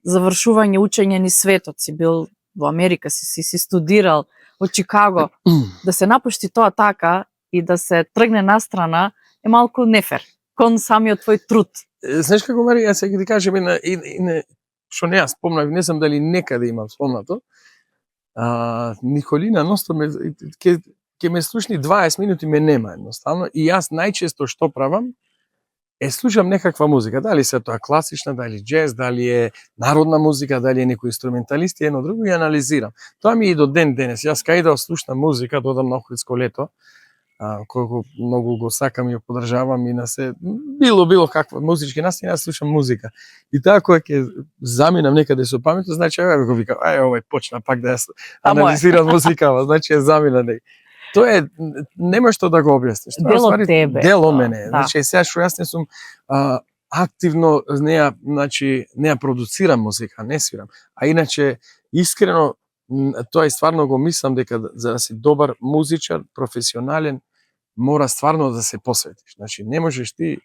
завршување учење низ светот, си бил во Америка, си студирал во Чикаго, да се напушти тоа така и да се тргне настрана е малку нефер кон самиот твој труд. Знаеш како, Мари, јас ќе ти кажем што не јас спомнав, не знам дали некаде имам спомнато, Николина ностро ќе ме слушни 20 минути, ме нема едноставно, и јас најчесто што правам, слушам некаква музика, дали се тоа класична, дали джез, дали е народна музика, дали е некој инструменталист, едно друго, и анализирам. Тоа ми и до ден денес. Јас кај да слушам музика, додам на Охридско лето, колку многу го сакам и го поддржавам, и на се било каква музички настани, јас слушам музика. И таа кога ќе заминам некаде со памето, значи го викам, овој почна пак да ја анализирам музикава, значи ја замина неј. Тоа нема што да го објасниш. Дел од тебе. Дел од мене. Да. Значи сега што јас не сум активно не ја продуцирам музика, не свирам. А иначе искрено тоа и стварно го мислам дека за да си добар музичар, професионален, мора стварно да се посветиш. Значи не можеш ти,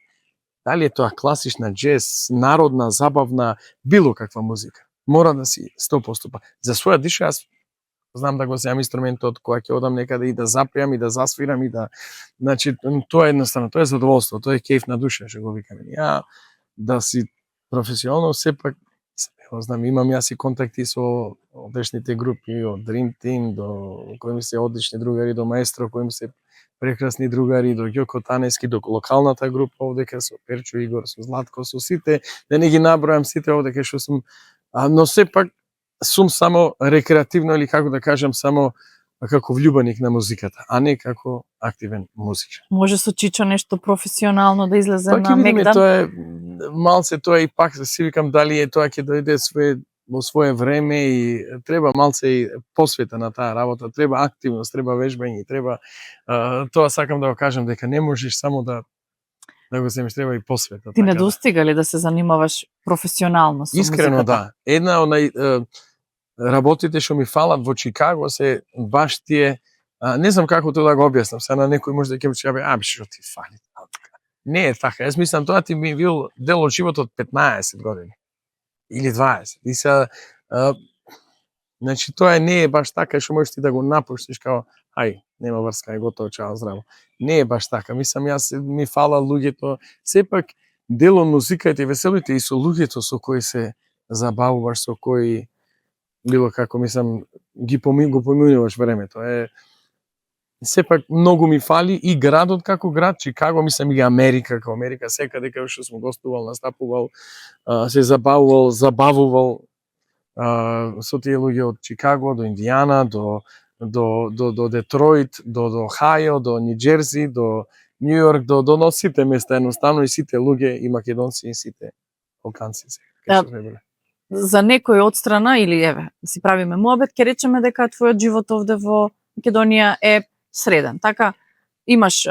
дали е тоа класична, джез, народна, забавна, било каква музика. Мора да си 100%. За своја диша јас знам да го земам инструментот кога ќе одам некаде и да запреам и да засвирам и да, значи тоа е едноставно, тоа е задоволство, тоа е кејф на душа, што го викаме. Ја да си професионално сепак, знам, имам јас и контакти со одличните групи, од Dream Team до кои ми се одлични другари, до Маестро, кои ми се прекрасни другари, до Ѓоко Танески, до локалната група овдека со Перчо Игор, со Златко, со сите, да не ги набројам сите овдека што сум, но сепак сум само рекреативно, или како да кажам, само како влюбеник на музиката, а не како активен музичар. Може со Чичо нешто професионално да излезе на Мегдан? Тоа е малце, тоа и пак си викам дали е тоа ќе дојде во свое време, и треба малце и посвета на таа работа, треба активност, треба вежбање, треба тоа сакам да го кажам дека не можеш само да го земеш, треба и посвета. Ти не достига ли да се занимаваш професионално со музиката? Искрено да. Една од работите што ми фалат во Чикаго се баш тие, не знам како тоа да го објаснам, сега на некој може да ќе рече, што ти фали. Не е така. Јас мислам тоа ти ми бил дел од животот 15 години или 20. И се значи тоа не е баш така што можеш ти да го напуштиш као ај, нема врска, е готово, чао, здраво. Не е баш така. Мислам јас ми фала луѓето, сепак дел од музиката и веселите и со луѓето со кои се забавуваш, со кои било како мислам го поминуваш времето. Сепак многу ми фали и градот како град, Чикаго, мислам и Америка, како Америка, секаде каде што сум гостувал, настапувал, се забавувал со тие луѓе од Чикаго до Индијана, до Детройт, до Охајо, до Ниџерси, до Њу Јорк, до сите места, едноставно и сите луѓе и македонци и сите балканци се. За некој од страна или еве, си правиме муабет, ќе речеме дека твојот живот овде во Македонија е среден. Така, имаш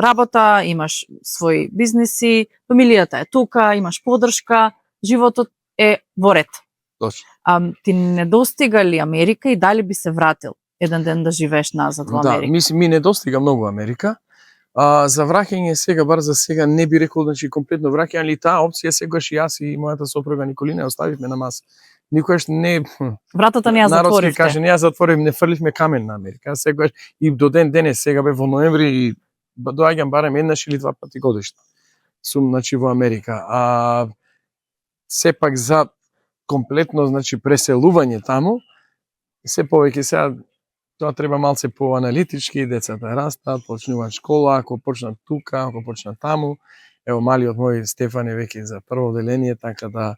работа, имаш своји бизниси, фамилијата е тука, имаш поддршка, животот е во ред. Точно. Ти не достига ли Америка и дали би се вратил еден ден да живееш назад во Америка? Да, мислам, ми не достига многу Америка. За враќање сега, бар за сега, не би рекол, значи, комплетно враќање, али таа опција сегаш и јас и мојата сопруга Николина оставивме на маса. Никогаш не... Вратата не ја затворивте. Народски каже, не ја затворив, не фрливме камен на Америка. Сегаш и до ден денес, сега бе во ноември и доаѓам барем еднаш или два пати годишно. Сум, значи, во Америка. Сепак за комплетно, значи, преселување таму, се повеќе сега тоа треба малце поаналитички, децата растат, почнуваат школа, ако почнат тука, ако почнат таму. Ево малиот мој Стефан е веќе за прво деление, така да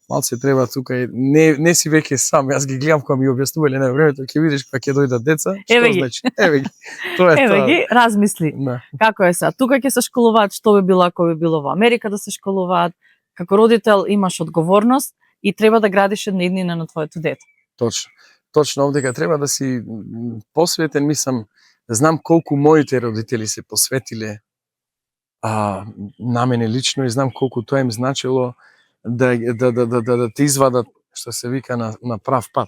малце треба тука, не си веќе сам, јас ги гледам кога ми објаснувале на времето, ќе видиш кога ќе дојдат деца, што значи? Еве ги. Тоа е Еве тоа. ги, размисли. Да. Како е сега? Тука ќе се школуваат, што би било ако би било во Америка да се школуваат? Како родител имаш одговорност и треба да градиш една иднина на твоето дете. Точно. Точно овдека треба да си посветен, мислам, знам колку моите родители се посветиле на мене лично и знам колку тоа им значило да те извадат, што се вика, на прав пат.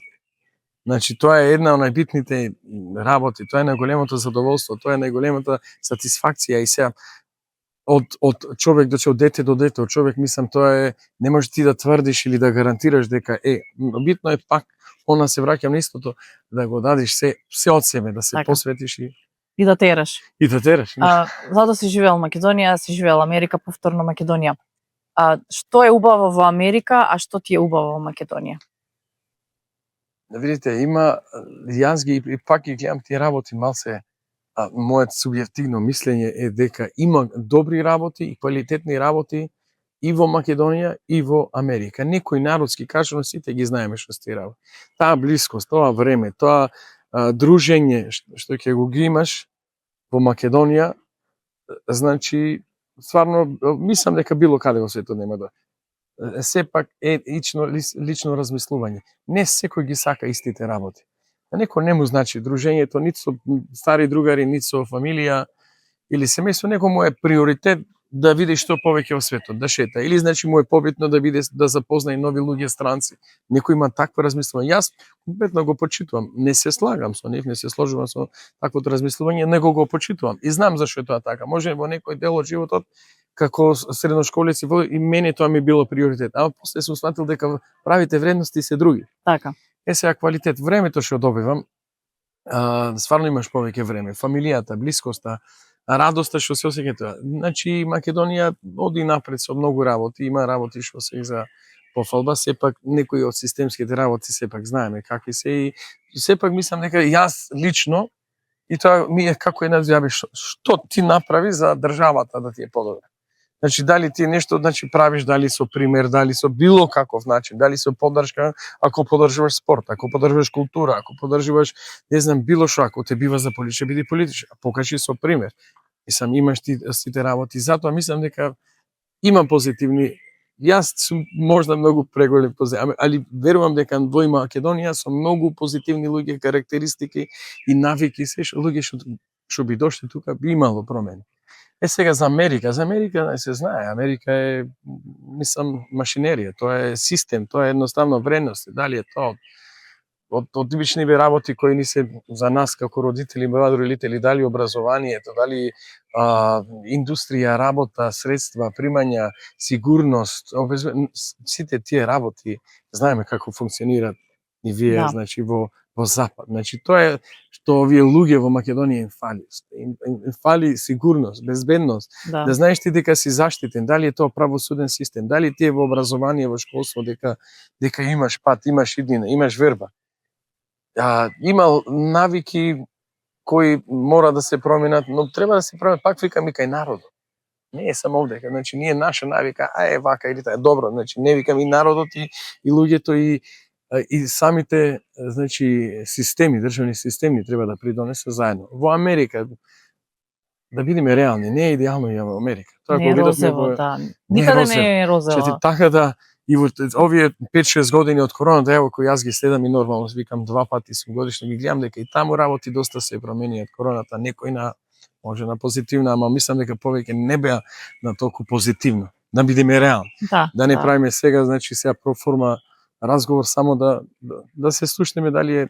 Значи, тоа е една од најбитните работи, тоа е најголемото задоволство, тоа е најголемата сатисфакција и сега од човек од дете до дете, од човек, мислам, тоа е, не можеш ти да тврдиш или да гарантираш дека битно е пак, она се враќам на истото, да го дадеш се од себе, да се посветиш и да тераш. И да тераш. Зато си живеел Македонија, си живеел Америка, повторно Македонија. Што е убаво во Америка, а што ти е убаво во Македонија? Видите, има, јас ги и пак ги гледам тие работи малце, мојот субјективно мислење е дека има добри работи и квалитетни работи и во Македонија и во Америка. Некој народски кажано сите ги знаеме што сте работи. Таа блискост, тоа време, тоа дружење што ќе го имаш во Македонија, значи стварно мислам дека било каде во светот нема да. Сепак е лично размислување. Не секој ги сака истите работи. Некој не му значи дружењето ниту со стари другари, ниту со фамилија или семејство, некој му е приоритет да види што повеќе во светот, да шета. Или значи му е побитно да биде да запозна и нови луѓе странци. Некој има такво размислување. Јас компletно го почитувам. Не се слагам со нив, не се сложувам со таквото размислување, него го почитувам. И знам зашто е тоа така. Може во некој дел од животот како средношколец и мене тоа ми било приоритет. А после сум сватил дека правите вредности се други. Така. Сега квалитет, времето што добивам, стварно имаш повеќе време. Фамилијата, блискоста, радоста што се осеќа тоа. Значи Македонија оди напред со многу работи, има работи што се за пофалба, сепак некои од системските работи сепак знаеме какви се и сепак мислам дека јас лично и тоа ми е како една изјава што ти направи за државата да ти е подобро. Значи дали ти нешто правиш, дали со пример, дали со било каков начин, дали со поддршка, ако поддржуваш спорт, ако поддржуваш култура, ако поддржуваш, не знам, било што, ако те бива за политичар, биди политичар, покажи со пример. И сам имаш ти сите работи, затоа мислам дека има позитивни. Јас сум можда многу преголем позитивни, али верувам дека во Македонија со многу позитивни луѓе, карактеристики и навики, се луѓе што би дошли тука би имало промени. Сега за Америка не се знае, Америка е, мислам, машинерија, тоа е систем, тоа е едноставно вредности, дали е тоа од типични работи кои ни се за нас како родители, родители, дали образованието, дали индустрија, работа, средства, примања, сигурност, сите тие работи знаеме како функционираат и вие, Да. значи во запад. Значи тоа е што овие луѓе во Македонија им фали. Им фали сигурност, безбедност, да знаеш ти дека си заштитен, дали е тоа правосуден систем, дали ти е во образование, во школство, дека имаш пат, имаш иднина, имаш верба. Има навики кои мора да се променат, но треба да се променат, пак викам и кај народот. Не е само овде, значи ние наша навика, вака или таа, добро, значи не викам и народот и луѓето и самите, значи, системи, државни системи треба да придонесат заедно. Во Америка, да бидеме реални, не е идеално и во Америка. Тоа не е розево, да. Никаде не е розево. Че ти така да и во овие 5-6 години од короната, ево кои јас ги следам и нормално викам 2 пати сум годишно ги гледам дека и таму работи доста се промени од короната, некој на може на позитивна, ама мислам дека повеќе не беа на толку позитивно. Да бидеме реални. Да не правиме сега, значи сега проформа разговор само да се слушнеме дали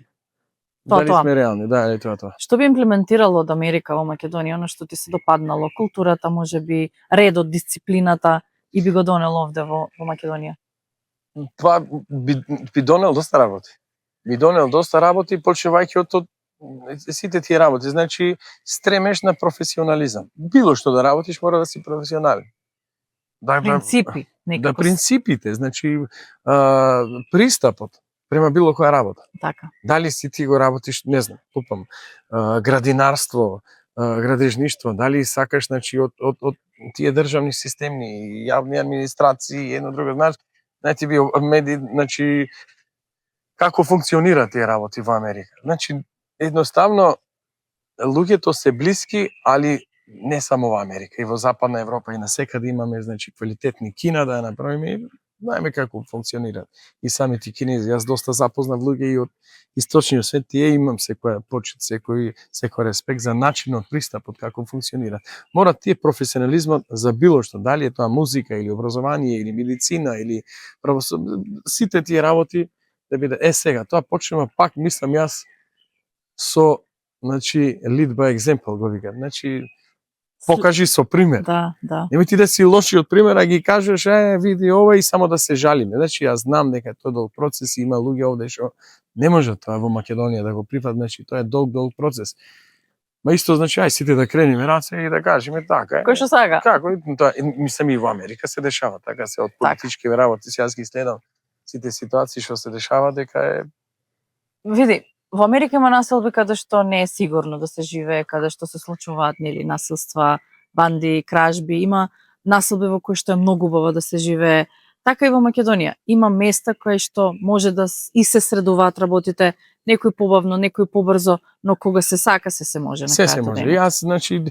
сме реални, е тоа. Што би имплементирало од Америка во Македонија, она што ти се допаднало, културата, можеби редот, дисциплината и би го донело овде во Македонија? Па би донел доста работи. Би донел доста работи, почнувајќи од сите тие работи, значи стремеш на професионализам. Било што да работиш мора да си професионален. Принципи, да принципите, значи пристапот према било која работа. Така. Дали си ти го работиш, не знам, купам градинарство, градежништво, дали сакаш, значи од тие државни системи, јавни администрации, едно друго, знаете ви меди, значи како функционираат тие работи во Америка. Значи едноставно луѓето се блиски, али не само во Америка, и во Западна Европа и насекаде имаме, значи, квалитетни кина да ја направиме и знаеме како функционираат. И самите кинези, јас доста запознав луѓе и од источниот свет, тие имам секоја почит, секој респект за начинот, пристапот како функционира. Мора тие професионализмот за било што, дали е тоа музика или образование или медицина или сите тие работи да биде сега, тоа почнема пак мислам јас со, значи, lead by example го викам. Значи покажи со пример. Да. Немој ти да си лоши од примера, ги кажеш, види ова и само да се жалиме. Значи јас знам дека тоа долг процес, има луѓе овде што не може тоа во Македонија да го прифат, значи тоа е долг процес. Ма исто значи сите да кренеме раце и да кажеме така. Кој што сака? Како тоа мислам и во Америка се дешава така, се од политички работи, јас ги следам сите ситуации што се дешава дека е. Види, во Америка има населби каде што не е сигурно да се живее, каде што се случуваат нели насилства, банди, кражби, има населби во кои што е многу убаво да се живее. Така и во Македонија има места кои што може да и се средуваат работите, некој побавно, некој побрзо, но кога се сака се може на крајот. Се може. Јас значи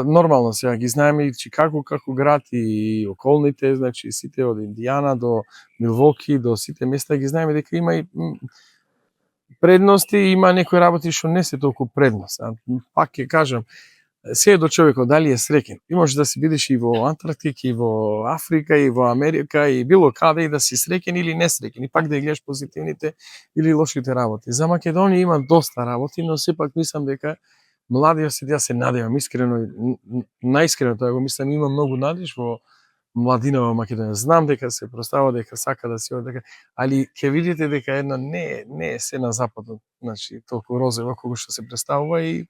нормално сега ги знаеме и Чикаго како град и околните, значи сите од Индијана до Милвоки до сите места ги знаеме дека има и предности, има некои работи што не се толку предност. Пак ќе кажам, се до човекот дали е среќен. И може да си бидеш и во Антарктика, и во Африка, и во Америка, и било каде и да си среќен или несреќен. И пак да гледаш позитивните или лошите работи. За Македонија има доста работи, но сепак мислам дека младиот се надевам искрено, најискрено тоа го мислам, има многу надеж во младина во Македонија. Знам дека се простава, дека сака да се дека, али ќе видите дека едно не е се на западот, значи толку розово колку што се представува и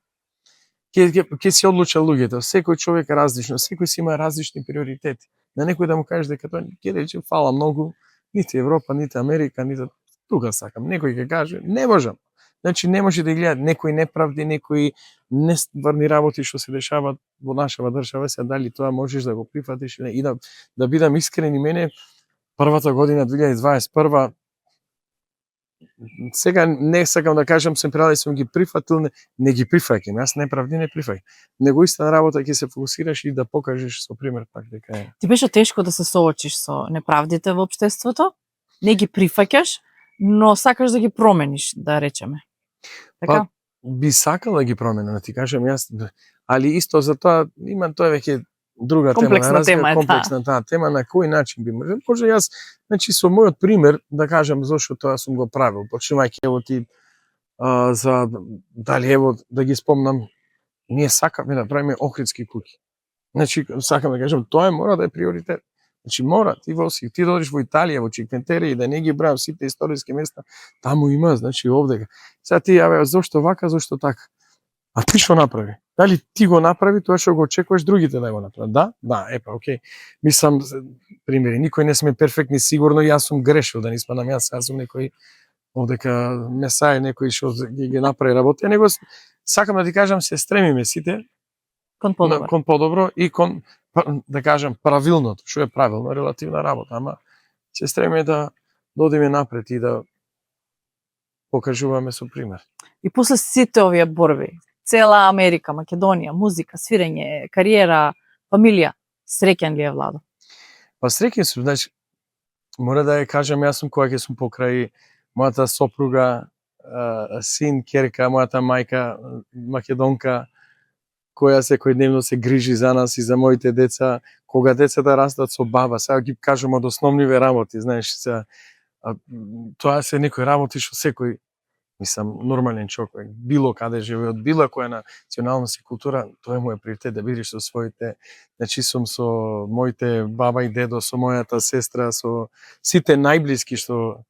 ќе се одлучат луѓето. Секој човек е различно, секој си има различни приоритети. На некој да му кажеш дека тоа ќе рече фала многу, нити Европа, нити Америка, нити тука сакам. Некој ќе каже не можам. Значи не може да гледат некои неправди, некои нестварни работи што се дешаваат во нашава држава, се дали тоа можеш да го прифатиш и да бидам искрен и мене првата година 2021 сега не сакам да кажам сум прелали сум ги прифатил, не ги прифаќам. Јас неправди не прифаќам. Него истина работа ќе се фокусираш и да покажеш со пример пак дека е. Ти беше тешко да се соочиш со неправдите во општеството, не ги прифаќаш, но сакаш да ги промениш, да речеме. Така? Би сакал да ги променам, да ти кажам јас, али исто за тоа има тоа веќе друга Комплексна тема, тема е комплексна таа тема, на кој начин би може јас, значи со мојот пример да кажам зошто тоа сум го правил, почнувајќи ево ти за дали ево да ги спомнам, ние сакаме да правиме охридски куќи. Значи сакам да кажам тоа мора да е приоритет. Значи мора ти додиш во Италија, во Чиквентере и да не ги браам сите историски места, таму има, значи овде. Сега ти јаве зошто вака, зошто така. А ти што направи? Дали ти го направи тоа што го очекуваш другите да го направат? Да, окей. Мислам, примери, никој не сме перфектни, сигурно јас сум грешил, да не спадам јас сум некој овдека месај, некој што ги направи работа, него сакам да ти кажам се стремиме сите кон подобро и кон, да кажам, правилното. Што е правилно? Релативна работа, ама се стремиме да одиме напред и да покажуваме со пример. И после сите овие борби, цела Америка, Македонија, музика, свирење, кариера, фамилија, среќен ли е Владо? Па среќен сум, значи, мора да ја кажам, јас сум кога ќе сум покрај мојата сопруга, син, керка, мојата мајка, македонка, која секојдневно се грижи за нас и за моите деца, кога децата растат со баба, сега ги кажам од основниве работи, знаеш, сега, тоа се некои работи што секој, мислам, нормален човек, било каде живее, од било која националност и култура, тоа е мојот приоритет, да бидеш со своите, значи сум со моите баба и дедо, со мојата сестра, со сите најблиски што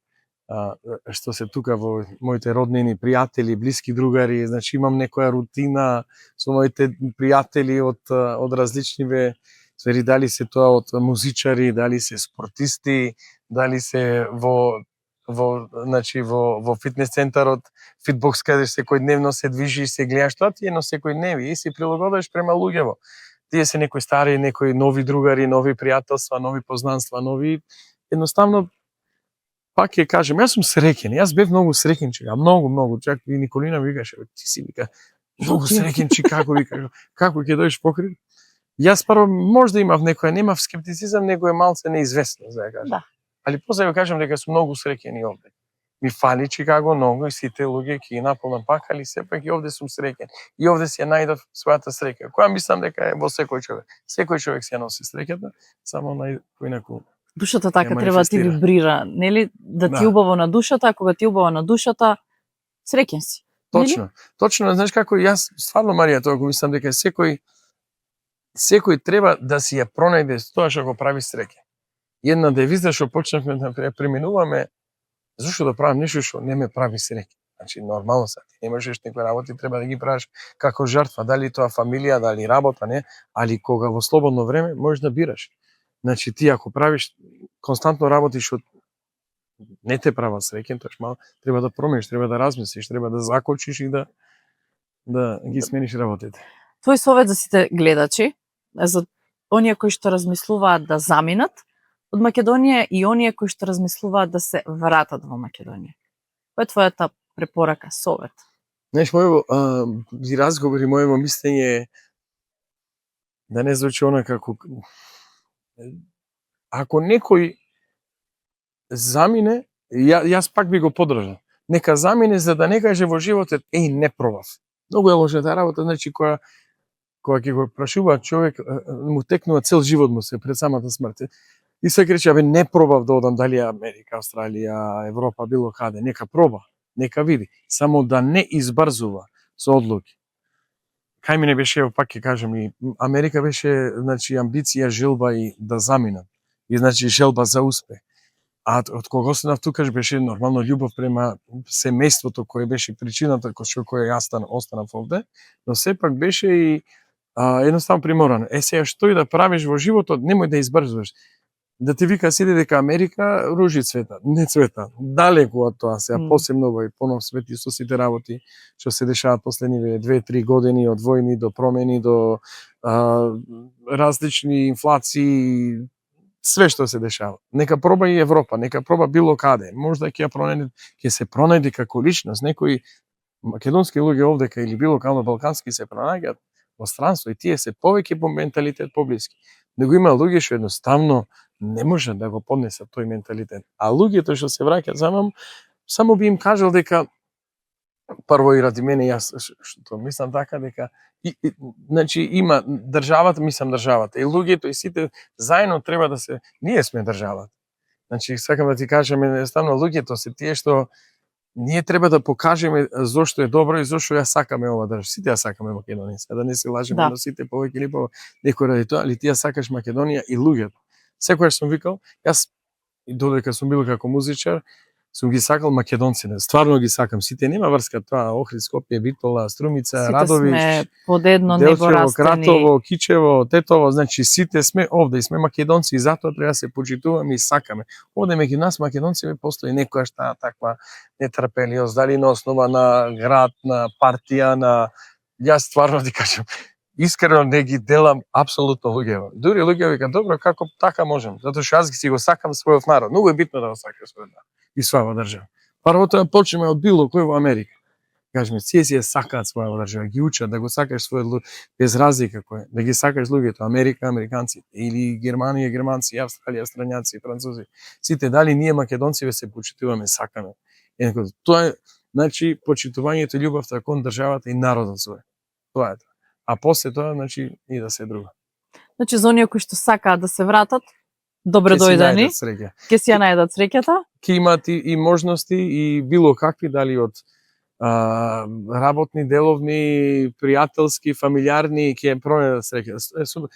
се тука во моите роднини, пријатели, блиски другари, значи имам некоја рутина со моите пријатели од различниве сфери, дали се тоа од музичари, дали се спортисти, дали се во фитнес центарот, фитбокс каде секојдневно се движи и се гледаш, тоа ти е на секојдневие и се прилагодиш према луѓево. Тие се некои стари, некои нови другари, нови пријателства, нови познанства, нови едноставно пак ќе кажем, јас сум среќен, јас бев многу среќен чека, многу, чак и Николина викаше, ти си вика, многу среќен чи како вика, како ќе дојдеш покрај? Јас прво можда имав немав скептицизам, него е малце неизвестно, за да кажам. Да. Али после ја кажам дека сум многу среќен и овде. Ми фали Чикаго многу и сите луѓе ќе ги наполнам пак, али сепак и овде сум среќен. И овде си ја најдов својата среќа, која мислам дека е во секој човек. Секој човек си ја носи среќата, само поинаку. Душата така треба ти вибрира, нели? Да ти убаво на душата, а кога ти убаво на душата, среќен си. Точно, знаеш како јас стварно Марија, тоа го мислам дека секој треба да си ја пронајде тоа што го прави среќен. Една девиза што почнавме да преминуваме, зашто да правам нешто што не ме прави среќен. Значи нормално се, ти не можеш некои работи треба да ги правиш како жртва, дали тоа фамилија, дали работа, не, али кога во слободно време можеш да бираш. Значи ти ако правиш константно работи што не те права среќен, тоа мало треба да промениш, треба да размислиш, треба да закочиш и да ги смениш работите. Твој совет за сите гледачи, за оние кои што размислуваат да заминат од Македонија и оние кои што размислуваат да се вратат во Македонија. Која е твојата препорака, совет? Знаеш, моје разговори, моје мислење да не звучи она како ако некој замине, јас пак би го поддржал. Нека замине за да не каже во животот, не пробав. Многу е лоша таа работа, значи кога ќе го прашуваат човек, му текнува цел живот му се пред самата смрт. И се рече, не пробав да одам дали Америка, Австралија, Европа, било каде, нека проба, нека види, само да не избрзува со одлуки. Кај мене беше, пак ќе кажам, и Америка беше, значи, амбиција, желба и да заминам. И значи желба за успех. А од кога останав тука беше нормално љубов према семејството кое беше причината која јас останав овде, но сепак беше и едноставно приморано. Сега што и да правиш во животот, немој да избрзуваш. Да ти вика сиде дека Америка ружи цвета, не цвета. Далеку од тоа, сега посебно во понов свет и со сите работи што се дешаваат последниве 2-3 години, од војни до промени, до различни инфлации, све што се дешава. Нека проба и Европа, нека проба било каде. Можда ќе се пронајде како личност. Некои македонски луѓе овдека или било каде балкански се пронаѓаат во странство и тие се повеќе по менталитет поблиски. Него има луѓе што едноставно не може да го поднесат тој менталитет. А луѓето што се враќаат за нам, само би им кажал дека прво и ради мене, јас што мислам така дека значи има државата, и луѓето и сите заедно треба да се, ние сме државата. Значи сакам да ти кажам едноставно, луѓето се тие што ние треба да покажеме зошто е добро и зошто ја сакаме ова држава. Сите ја сакаме Македонија, да не се лажеме, но сите повеќе или некој ради тоа, али ти ја сакаш Македонија и луѓето. Секогаш сум викал, јас и додека сум бил како музичар, сум ги сакал македонците, стварно ги сакам. Сите нема врска тоа, Охрид, Скопје, Битола, Струмица, Радовиш, сме под едно небо растени. Кратово, Кичево, Тетово, значи сите сме овде и сме македонци и затоа треба да се почитуваме и сакаме. Овде меѓу нас македонци постои некојаш таа таква нетрпеливост, дали на основа на град, на партија, на јас стварно ти кажам, искрено не ги делам апсолутно луѓево. Дури луѓе вика добро како така можам, затоа што јас си го сакам својот народ. Многу е битно да го сакаш својот народ и својава држава. Првото е почнеме од било кој во Америка. Кажеме, сие си ја сакаат својава држава, ги учат да го сакаш својот без разлика кој, да ги сакаш луѓето, Америка, американците, или Германија, германци, Австралија, австрањаци, французи. Сите дали ние македонци се почитуваме, сакаме. Тоа е, значи, почитувањето и љубовта кон државата и народот свој. Тоа е тоа. А после тоа, значи, и да се друго. Значи, за оние кои што сакаат да се вратат, добро дојдени. Ке си ја најдат среќата. Ке имат и можности и било какви, дали од работни, деловни, пријателски, фамилиарни, ќе пронајдат среќа.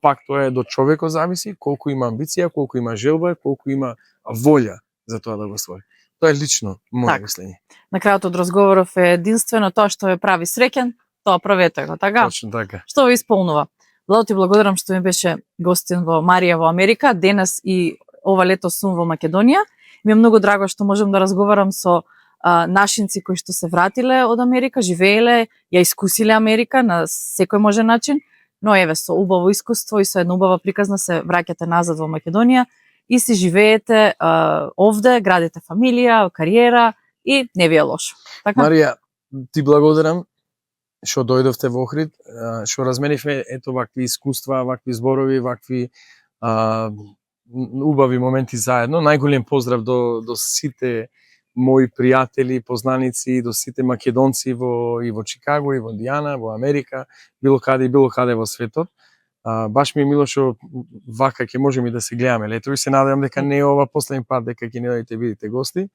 Пак тоа е до човекот зависи, колку има амбиција, колку има желба, колку има волја за тоа да го створи. Тоа е лично моје мислење. На крајот од разговоров е единствено тоа што ве прави среќен, тоа правете го, така? Точно така. Што ве исполнува? Владо, ти благодарам што ми беше гостин во Марија во Америка. Денес и ова лето сум во Македонија. Ми е многу драго што можам да разговарам со нашинци кои што се вратиле од Америка, живееле, ја искусиле Америка на секој можен начин, но еве со убаво искуство и со една убава приказна се враќате назад во Македонија и си живеете овде, градите фамилија, кариера и не ви е лошо. Така? Марија, ти благодарам што дојдовте во Охрид, што разменивме ето вакви искуства, вакви зборови, вакви убави моменти заедно. Најголем поздрав до сите мои пријатели, познаници, до сите македонци и во Чикаго, и во Индијана, во Америка, било каде во светот. Баш ми е мило што вака ќе можеме да се гледаме лето и се надевам дека не е ова последен пат дека ќе не дојдете бидете гости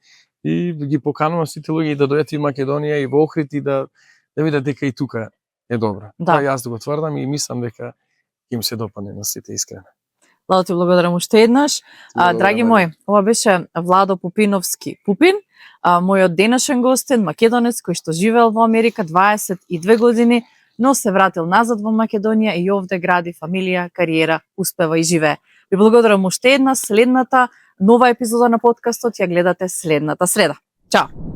и ги поканувам сите луѓе да дојдат и во Македонија и во Охрид и да видат дека и тука е добро. Тоа јас да го тврдам и мислам дека ќе им се допадне на сите искрено. Владо, ти благодарам уште еднаш. Драги мои, ова беше Владо Пупиновски Пупин, мојот денешен гостин, македонец кој што живеел во Америка 22 години, но се вратил назад во Македонија и овде гради фамилија, кариера, успева и живее. Ви благодарам уште еднаш. Следната нова епизода на подкастот ја гледате следната среда. Чао!